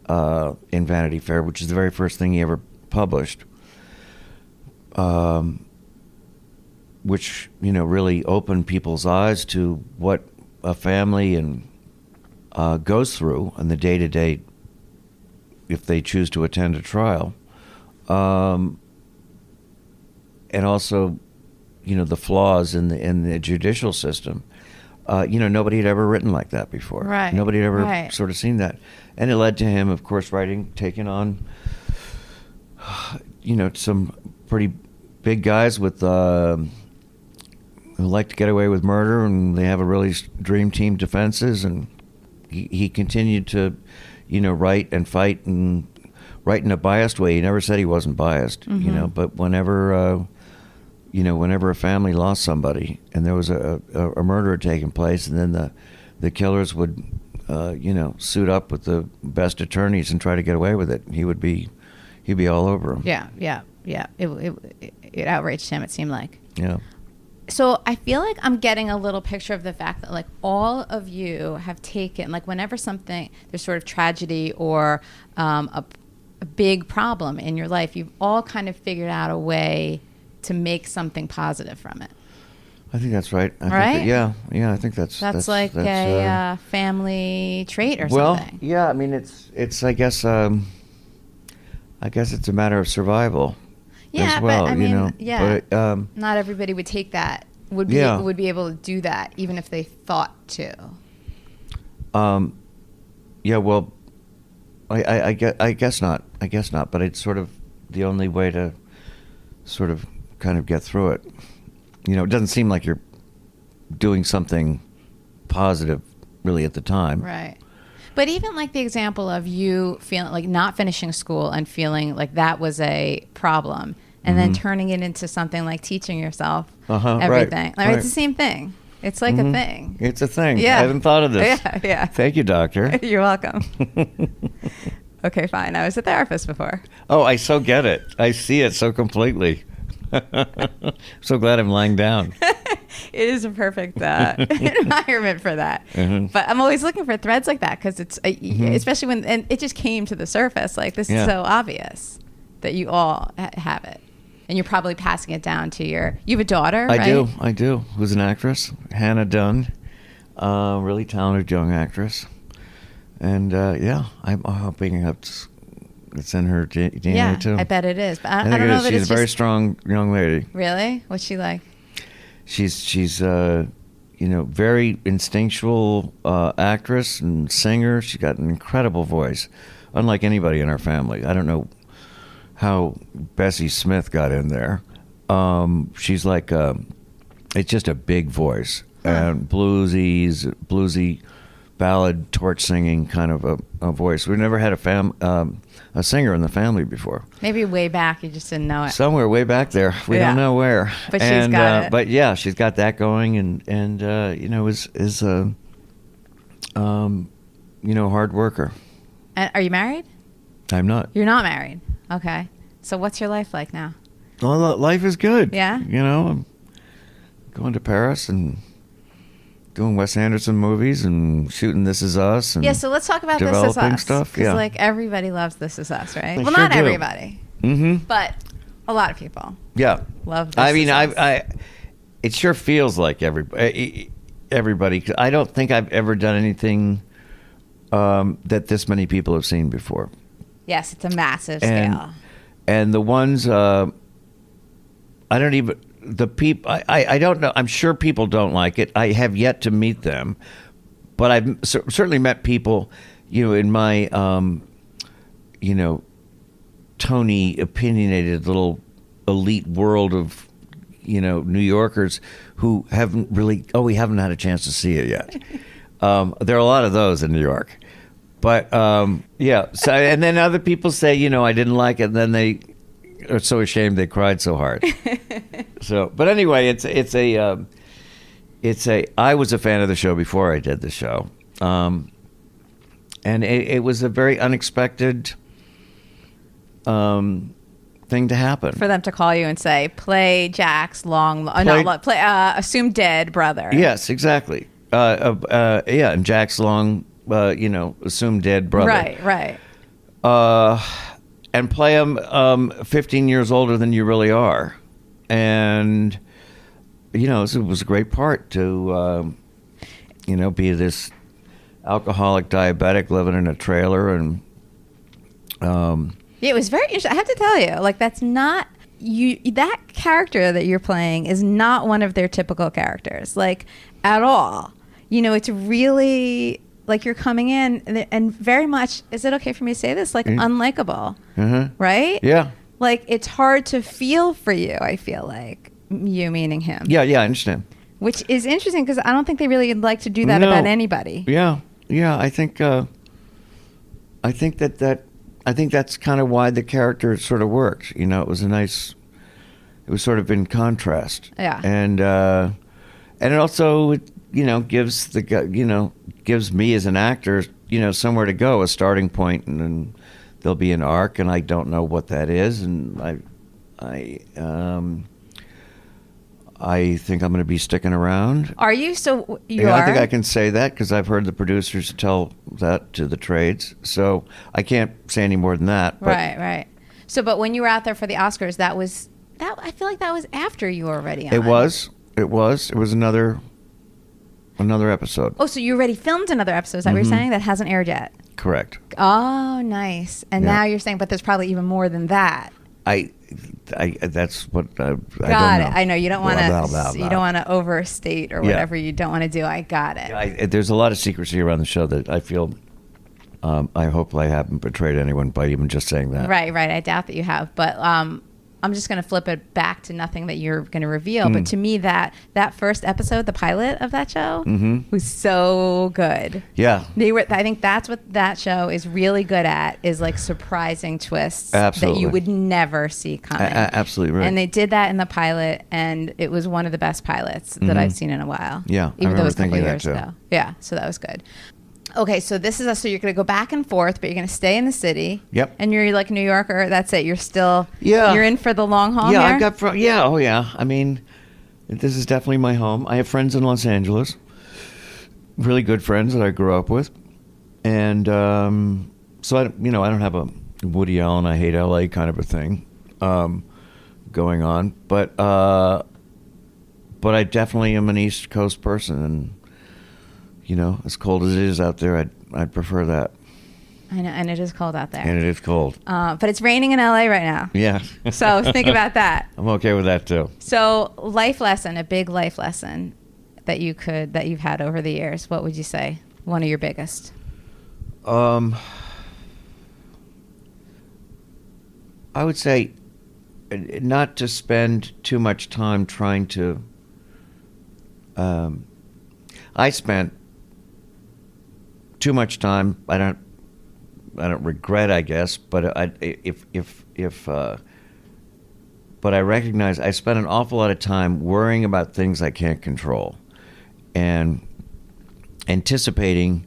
in Vanity Fair, which is the very first thing he ever published, which really opened people's eyes to what a family goes through on the day-to-day if they choose to attend a trial, and also the flaws in the judicial system. Nobody had ever written like that before. Right. Nobody had ever sort of seen that, and it led to him, of course, taking on some pretty big guys with who like to get away with murder, and they have a really dream team defenses, and he continued to write and fight and right in a biased way. He never said he wasn't biased, you know. But whenever whenever a family lost somebody and there was a murder taking place, and then the killers would suit up with the best attorneys and try to get away with it, he'd be all over them. Yeah. It outraged him, it seemed like. Yeah. So I feel like I'm getting a little picture of the fact that like all of you have taken, like whenever there's sort of tragedy or a big problem in your life, you've all kind of figured out a way to make something positive from it. I think that's right. Right? I think that's like a family trait or well, something. Well, yeah, I mean, it's I guess it's a matter of survival. Yeah, as well, but I mean, But, not everybody would take that. Would be able to do that even if they thought to. Yeah, well, I guess not. I guess not. But it's sort of the only way to sort of kind of get through it. It doesn't seem like you're doing something positive really at the time. Right. But even like the example of you feeling like not finishing school and feeling like that was a problem, and then turning it into something like teaching yourself everything. Right. It's the same thing. It's like a thing. It's a thing. Yeah. I haven't thought of this. Yeah. Thank you, doctor. You're welcome. Okay, fine. I was a therapist before. Oh, I so get it. I see it so completely. So glad I'm lying down. It is a perfect environment for that. But I'm always looking for threads like that because it's especially when and it just came to the surface. Like this is so obvious that you all have it, and you're probably passing it down to you have a daughter. Right? I do. Who's an actress, Hannah Dunne, really talented young actress, and I'm hoping it's in her DNA too. I bet it is. But I think don't know that she's it's a very just... strong young lady. Really? What's she like? She's very instinctual actress and singer. She got an incredible voice, unlike anybody in our family. I don't know how Bessie Smith got in there. She's like it's just a big voice and bluesy ballad torch singing kind of a voice. We've never had a singer in the family before. Maybe way back, you just didn't know it. Somewhere way back there, we don't know where. But she's got it. But yeah, she's got that going, and is a hard worker. And are you married? I'm not. You're not married. Okay. So what's your life like now? Well, life is good. Yeah. I'm going to Paris and doing Wes Anderson movies and shooting This Is Us. And so let's talk about This Is Us. Stuff. Because like everybody loves This Is Us, right? Well, sure not do. everybody. But a lot of people. Yeah. Love This Is Us. It sure feels like everybody. 'Cause I don't think I've ever done anything that this many people have seen before. Yes, it's a massive scale. And the ones I don't even. The people, I don't know. I'm sure people don't like it. I have yet to meet them, but I've certainly met people, in my, Tony opinionated little elite world of, New Yorkers who haven't really. Oh, we haven't had a chance to see it yet. There are a lot of those in New York, but So and then other people say, I didn't like it, and then they are so ashamed they cried so hard. So, but anyway, I was a fan of the show before I did the show, and it was a very unexpected thing to happen. For them to call you and say, play Jack's assumed dead brother. Yes, exactly. And Jack's long, assumed dead brother. Right. And play him 15 years older than you really are. And, it was a great part to, be this alcoholic diabetic living in a trailer. And it was very interesting. I have to tell you, like, that's not... that character that you're playing is not one of their typical characters, like, at all. It's really... like you're coming in and very much, is it okay for me to say this? Like unlikable, right? Yeah. Like it's hard to feel for you, I feel like, you meaning him. Yeah, I understand. Which is interesting because I don't think they really like to do that about anybody. Yeah. I think that I think that's kind of why the character sort of worked. You know, it was sort of in contrast. Yeah. And it also, you know, gives me as an actor, you know, somewhere to go, a starting point, and then there'll be an arc, and I don't know what that is, and I think I'm going to be sticking around. Are you? So you are? I think I can say that because I've heard the producers tell that to the trades. So I can't say any more than that. But Right. So, but when you were out there for the Oscars, I feel like that was after you were already on. It was another episode. Oh, so you already filmed another episode, is that what you're saying? That hasn't aired yet? Correct. Oh, nice. And now you're saying, but there's probably even more than that. That's what I don't know. I know you don't want to overstate or whatever you don't want to do. I got it. There's a lot of secrecy around the show that I feel. I hope I haven't betrayed anyone by even just saying that. Right. I doubt that you have, but I'm just going to flip it back to nothing that you're going to reveal. But to me, that first episode, the pilot of that show, was so good. Yeah. I think that's what that show is really good at, is like surprising twists that you would never see coming. Absolutely right. And they did that in the pilot, and it was one of the best pilots that I've seen in a while. Yeah, even though it was a couple thinking years that too. ago. Yeah, so that was good. Okay, so this is so you're going to go back and forth, but you're going to stay in the city. Yep. And you're like New Yorker. That's it. You're still. Yeah. You're in for the long haul. Yeah, here? I've got. Oh yeah. I mean, this is definitely my home. I have friends in Los Angeles. Really good friends that I grew up with, and so I don't have a Woody Allen, I hate LA kind of a thing going on, but I definitely am an East Coast person, and. You know, as cold as it is out there, I'd prefer that. I know, and it is cold out there. And it is cold. But it's raining in LA right now. Yeah. So think about that. I'm okay with that too. So a big life lesson that you've had over the years. What would you say? One of your biggest. I would say not to spend too much time trying to. I spent too much time. I don't regret, I guess, but but I recognize I spent an awful lot of time worrying about things I can't control, and anticipating,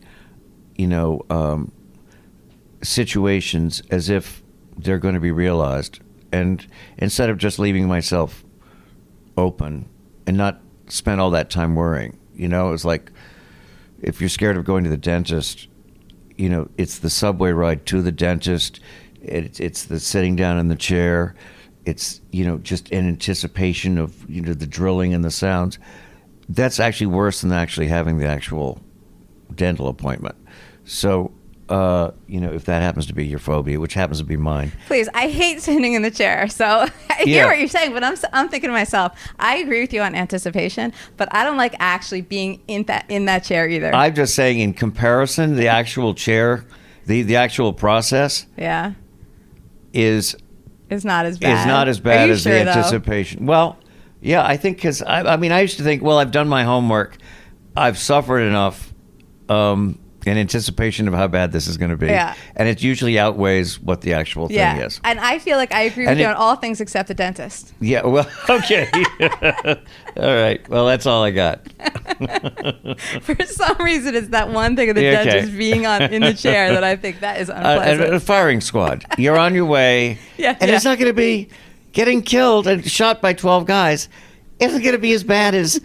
situations as if they're going to be realized, and instead of just leaving myself open and not spend all that time worrying. It's like if you're scared of going to the dentist, it's the subway ride to the dentist. It's the sitting down in the chair. It's, just in anticipation of, the drilling and the sounds. That's actually worse than actually having the actual dental appointment. So, if that happens to be your phobia, which happens to be mine. Please, I hate sitting in the chair. So I hear what you're saying, but I'm thinking to myself, I agree with you on anticipation, but I don't like actually being in that chair either. I'm just saying, in comparison, the actual chair, the actual process, is not as bad. Is not as bad as sure, the anticipation. Though? Well, yeah, I think because I used to think, well, I've done my homework, I've suffered enough. In anticipation of how bad this is going to be. Yeah. And it usually outweighs what the actual thing is. And I feel like I agree with you on all things except the dentist. Yeah, well, okay. All right. Well, that's all I got. For some reason, it's that one thing of the dentist being in the chair that I think that is unpleasant. A firing squad. You're on your way. It's not going to be getting killed and shot by 12 guys. Isn't going to be as bad as,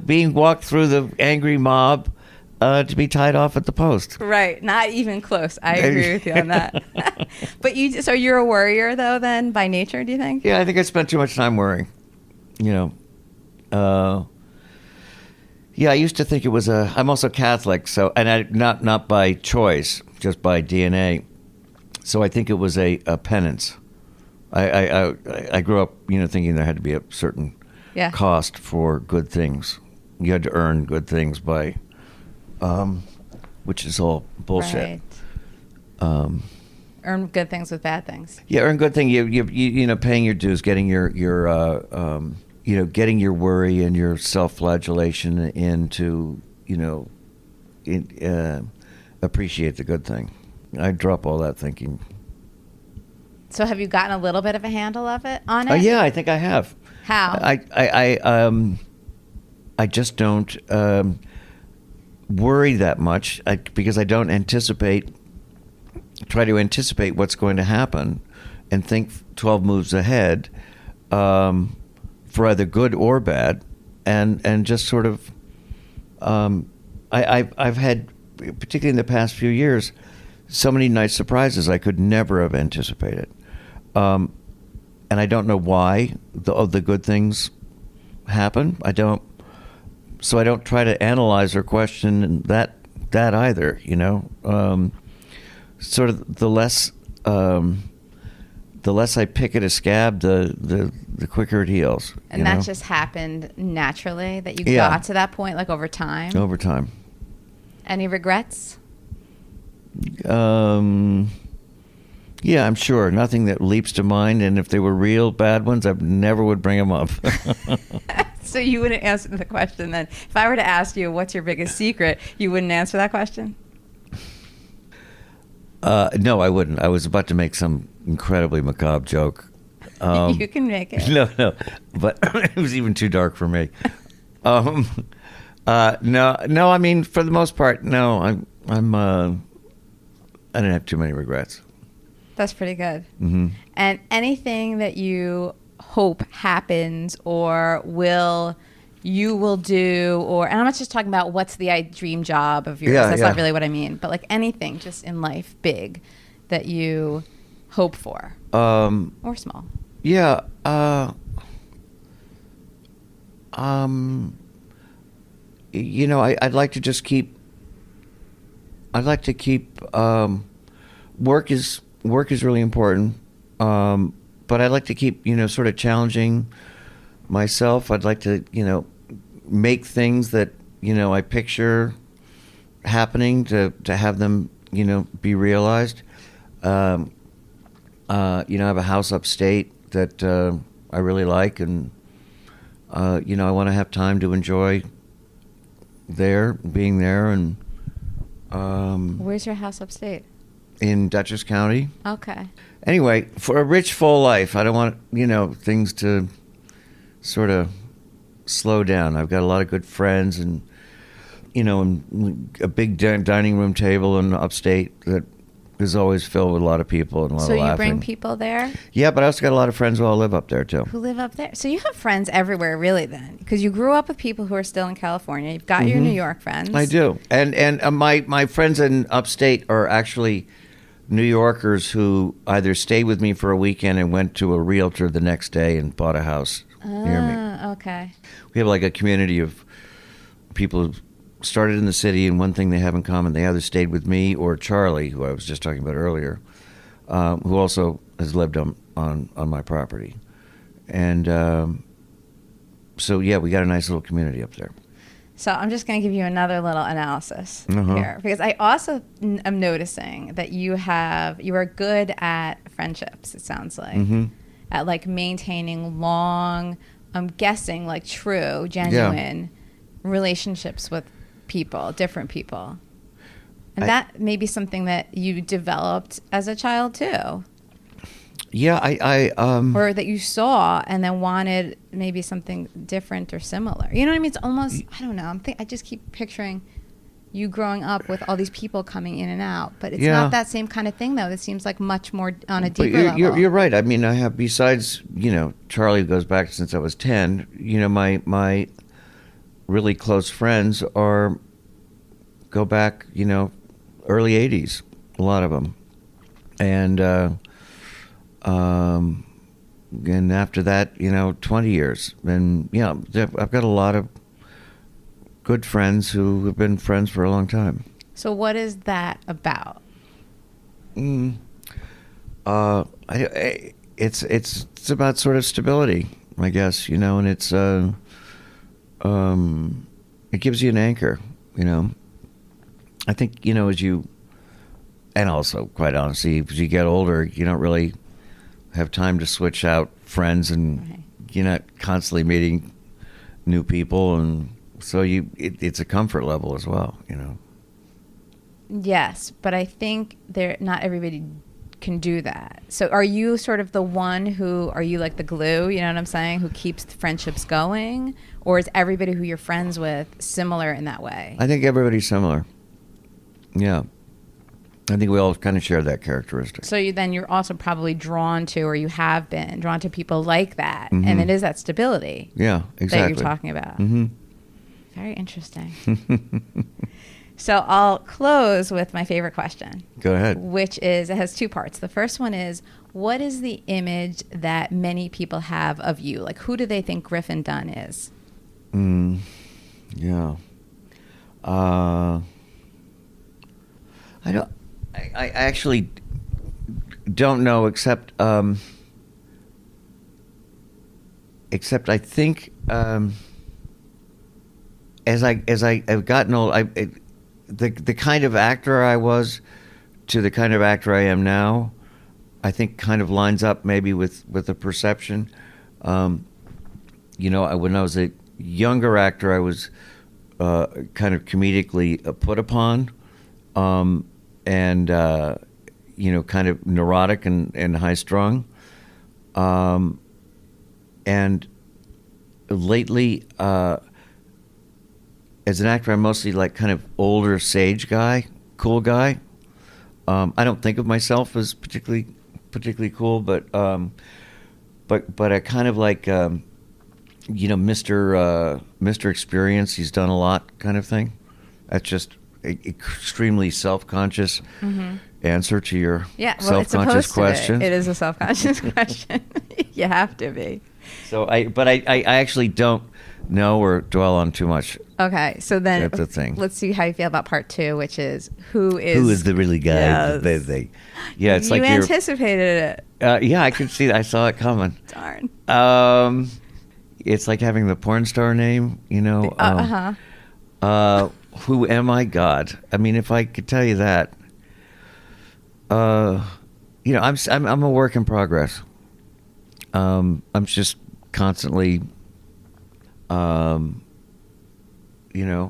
being walked through the angry mob. To be tied off at the post. Right. Not even close. I agree with you on that. But so you're a worrier, though, then, by nature, do you think? Yeah, I think I spent too much time worrying. I used to think it was I'm also Catholic, so, and not by choice, just by DNA. So I think it was a penance. I grew up, thinking there had to be a certain cost for good things. You had to earn good things by... which is all bullshit. Right. Earn good things with bad things. Yeah, earn good thing. You paying your dues, getting your getting your worry and your self-flagellation into appreciate the good thing. I drop all that thinking. So have you gotten a little bit of a handle of it on it? Yeah, I think I have. How? I just don't worry that much because I don't try to anticipate what's going to happen and think 12 moves ahead, for either good or bad, and just sort of I've had, particularly in the past few years, so many nice surprises I could never have anticipated. And I don't know why the good things happen. So I don't try to analyze or question that either, sort of the less I pick at a scab, the quicker it heals. And that just happened naturally, that you Yeah. got to that point, like over time? Over time. Any regrets? Yeah, I'm sure. Nothing that leaps to mind, and if they were real bad ones, I never would bring them up. So you wouldn't answer the question then. If I were to ask you what's your biggest secret, you wouldn't answer that question? No, I wouldn't. I was about to make some incredibly macabre joke. You can make it. No, but it was even too dark for me. No. I mean, for the most part, no. I didn't have too many regrets. That's pretty good. Mm-hmm. And anything that you hope happens or you will do, and I'm not just talking about what's the dream job of yours. That's not really what I mean. But like anything just in life big that you hope for, or small. Yeah. I'd like to just keep. I'd like to keep. Work is really important, but I'd like to keep sort of challenging myself. I'd like to make things that I picture happening to have them be realized. I have a house upstate that I really like, and I want to have time to enjoy being there, and Where's your house upstate? In Dutchess County. Okay. Anyway, for a rich, full life, I don't want things to sort of slow down. I've got a lot of good friends, and and a big dining room table in upstate that is always filled with a lot of people and a lot of laughing. So you bring people there? Yeah, but I also got a lot of friends who all live up there too. Who live up there? So you have friends everywhere, really, then, because you grew up with people who are still in California. You've got your New York friends. I do, and my friends in upstate are actually New Yorkers who either stayed with me for a weekend and went to a realtor the next day and bought a house near me. Okay. We have like a community of people who started in the city, and one thing they have in common, they either stayed with me or Charlie, who I was just talking about earlier, who also has lived on my property. And so, yeah, we got a nice little community up there. So I'm just going to give you another little analysis here, because I also am noticing that you are good at friendships, it sounds like, at like maintaining long, I'm guessing like true, genuine relationships with people, different people. And that may be something that you developed as a child too. Yeah, or that you saw and then wanted maybe something different or similar. You know what I mean? It's almost, I don't know. I just keep picturing you growing up with all these people coming in and out, but it's not that same kind of thing though. It seems like much more on a deeper level. You're right. I mean, I have, besides, Charlie, who goes back since I was 10, my really close friends go back, early 80s, a lot of them. And after that, 20 years. And I've got a lot of good friends who have been friends for a long time. So what is that about? It's about sort of stability, I guess, and it's it gives you an anchor, I think, as you, and also quite honestly, as you get older, you don't really have time to switch out friends, and you're not constantly meeting new people, and so it's a comfort level as well, Yes, but I think not everybody can do that. So are you sort of the one are you like the glue, you know what I'm saying, who keeps the friendships going? Or is everybody who you're friends with similar in that way? I think everybody's similar. Yeah. I think we all kind of share that characteristic. So you're also probably drawn to, or you have been drawn to people like that. And it is that stability. Yeah, exactly. That you're talking about. Mm-hmm. Very interesting. So I'll close with my favorite question. Go ahead. Which is, it has two parts. The first one is, what is the image that many people have of you? Like, who do they think Griffin Dunne is? Yeah. I actually don't know, except I think as I've gotten old, the kind of actor I was to the kind of actor I am now, I think kind of lines up maybe with the perception. When I was a younger actor, I was kind of comedically put upon, and kind of neurotic and high-strung. And lately, as an actor, I'm mostly like kind of older sage guy, cool guy. I don't think of myself as particularly cool, but I kind of like Mr. Experience. He's done a lot, kind of thing. That's just an extremely self-conscious answer to your self-conscious question. It is a self-conscious question. You have to be. So I actually don't know or dwell on too much. Okay, so then That's the thing. Let's see how you feel about part two, which is who is the really guy? Yes. Yeah, it's like you anticipated it. Yeah, I could see that. I saw it coming. Darn. It's like having the porn star name, Who am I? God. I mean, if I could tell you that, I'm a work in progress. I'm just constantly, I'm a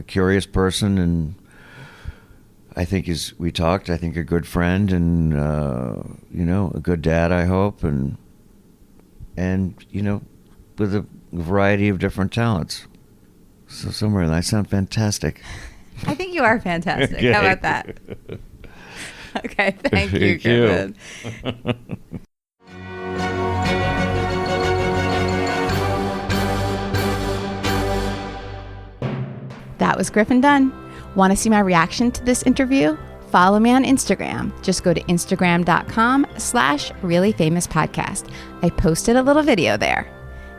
curious person, and I think I think a good friend, and a good dad, I hope, and with a variety of different talents. So somewhere in there, I sound fantastic. I think you are fantastic. Okay. How about that? Okay, thank you, Griffin. That was Griffin Dunne. Want to see my reaction to this interview? Follow me on Instagram. Just go to instagram.com/reallyfamouspodcast. I posted a little video there.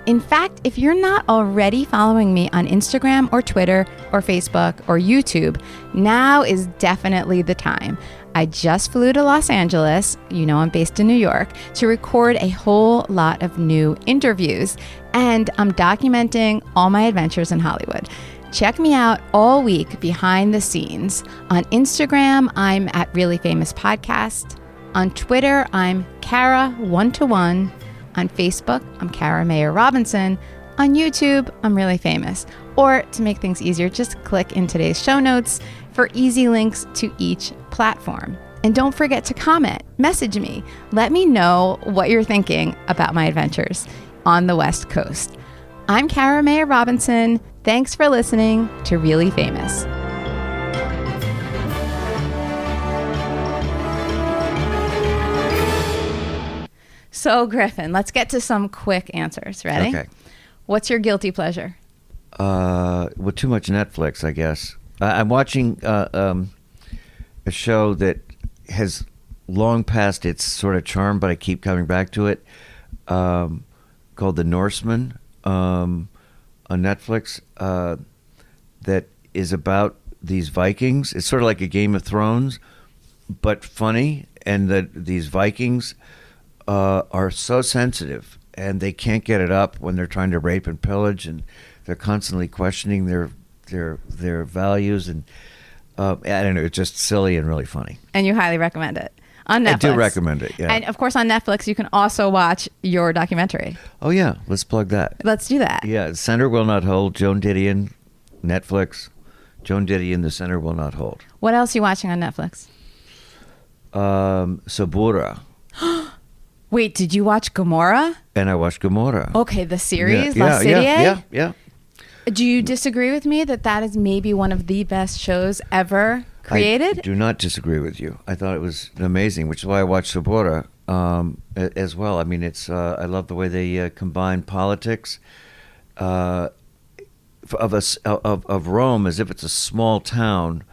In fact, if you're not already following me on Instagram or Twitter or Facebook or YouTube, now is definitely the time. I just flew to Los Angeles, I'm based in New York, to record a whole lot of new interviews, and I'm documenting all my adventures in Hollywood. Check me out all week behind the scenes. On Instagram, I'm at Really Famous Podcast. On Twitter, I'm Kara1to1. On Facebook, I'm Kara Mayer Robinson. On YouTube, I'm Really Famous. Or to make things easier, just click in today's show notes for easy links to each platform. And don't forget to comment, message me. Let me know what you're thinking about my adventures on the West Coast. I'm Kara Mayer Robinson. Thanks for listening to Really Famous. So, Griffin, let's get to some quick answers. Ready? Okay. What's your guilty pleasure? Too much Netflix, I guess. I'm watching a show that has long passed its sort of charm, but I keep coming back to it, called The Norseman, on Netflix, that is about these Vikings. It's sort of like a Game of Thrones, but funny, and these Vikings are so sensitive, and they can't get it up when they're trying to rape and pillage, and they're constantly questioning their values, and I don't know, it's just silly and really funny. And you highly recommend it on Netflix. I do recommend it, yeah. And of course on Netflix you can also watch your documentary. Oh yeah, let's plug that. Let's do that. Yeah, Center Will Not Hold, Joan Didion, Netflix. Joan Didion, The Center Will Not Hold. What else are you watching on Netflix? Sabura. Wait, did you watch Gomorrah? And I watched Gomorrah. Okay, the series, Yeah, La Serie? yeah. Do you disagree with me that is maybe one of the best shows ever created? I do not disagree with you. I thought it was amazing, which is why I watched Sabura as well. I mean, it's I love the way they combine politics of Rome as if it's a small town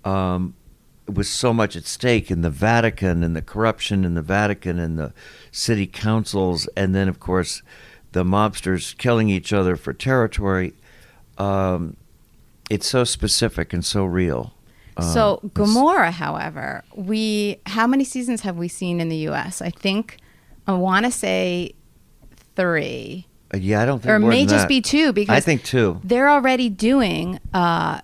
with so much at stake in the Vatican and the corruption in the Vatican and the city councils, and then of course the mobsters killing each other for territory. It's so specific and so real. So Gomorrah, however, how many seasons have we seen in the U.S.? I want to say 3. Yeah, I don't think or it more may than just that. be 2 because I think 2. They're already doing. I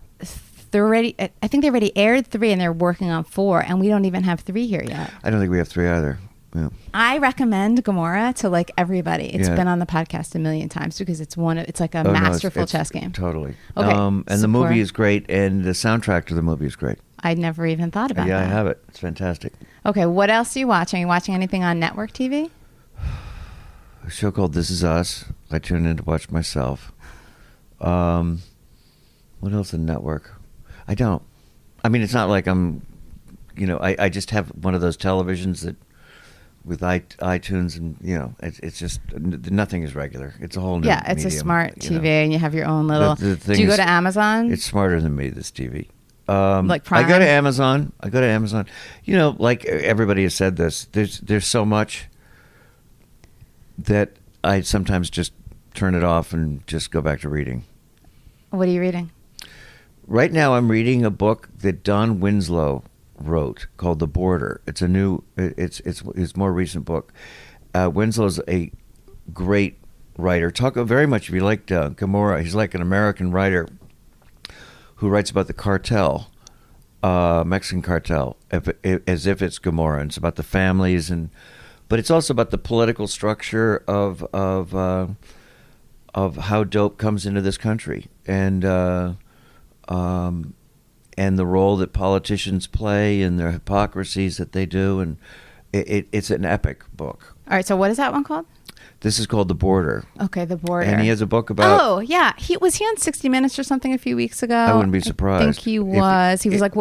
think they already aired 3 and they're working on 4, and we don't even have 3 here yet. I don't think we have 3 either. Yeah. I recommend Gomorrah to like everybody. It's Yeah. been on the podcast a million times because it's like a masterful chess game. Totally. Okay. And the movie is great, and the soundtrack to the movie is great. I never even thought about that. Yeah, I have it. It's fantastic. Okay, what else are you watching? Are you watching anything on network TV? A show called This Is Us. I tune in to watch myself. What else on network? I don't. I mean, it's not like I'm, I just have one of those televisions that with iTunes, and it's just nothing is regular. It's a whole new Yeah, it's medium, a smart TV, and you have your own little. The thing do you go is, to Amazon? It's smarter than me. This TV. Like Prime? I go to Amazon. Like everybody has said this. There's so much that I sometimes just turn it off and just go back to reading. What are you reading? Right now, I'm reading a book that Don Winslow wrote called The Border. It's it's his more recent book. Winslow's a great writer. Talk very much if you like Gomorrah. He's like an American writer who writes about the cartel, Mexican cartel, as if it's Gomorrah. And it's about the families, but it's also about the political structure of how dope comes into this country, and the role that politicians play and their hypocrisies that they do, and it's an epic book. All right, so what is that one called? This is called The Border. Okay, The Border. And he has a book about... Oh, yeah. Was he on 60 Minutes or something a few weeks ago? I wouldn't be surprised. I think he was. He was like,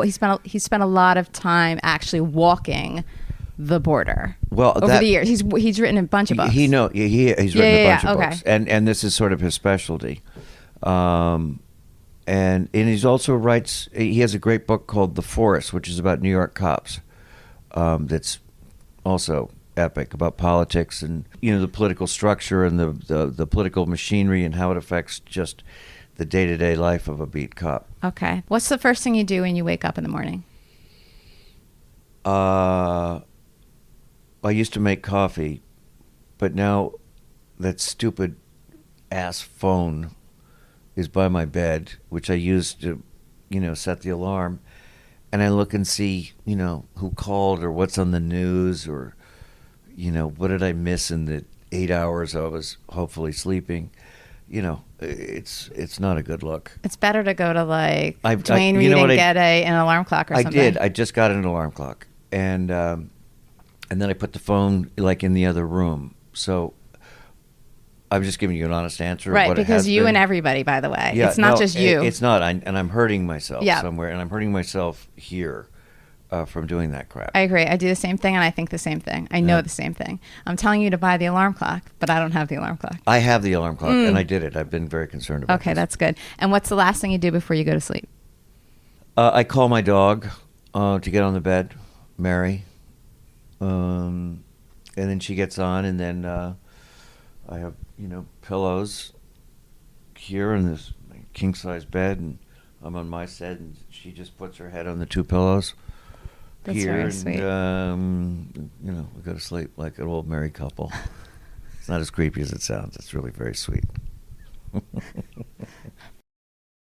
he spent a lot of time actually walking the border over the years. He's written a bunch of books. He's written a bunch of okay. books. And this is sort of his specialty. And he's also writes... He has a great book called The Force, which is about New York cops. That's also... epic, about politics and the political structure and the political machinery and how it affects just the day-to-day life of a beat cop. Okay. What's the first thing you do when you wake up in the morning? I used to make coffee, but now that stupid ass phone is by my bed, which I use to set the alarm, and I look and see who called or what's on the news, or what did I miss in the 8 hours I was hopefully sleeping? It's not a good look. It's better to go to Dwayne Reed and get an alarm clock or something. I did. I just got an alarm clock, and then I put the phone in the other room. So I'm just giving you an honest answer. Right, of what because it has you been. and everybody, by the way. Yeah, it's not just you. It's not, and I'm hurting myself somewhere, and I'm hurting myself here. From doing that crap. I agree. I do the same thing, and I think the same thing. I know the same thing. I'm telling you to buy the alarm clock, but I don't have the alarm clock. I have the alarm clock, and I did it. I've been very concerned about it. Okay, that's good. And what's the last thing you do before you go to sleep? I call my dog to get on the bed, Mary, and then she gets on, and then I have pillows here in this king-size bed, and I'm on my side, and she just puts her head on the 2 pillows. That's here, very sweet. And, we go to sleep like an old married couple. It's not as creepy as it sounds. It's really very sweet.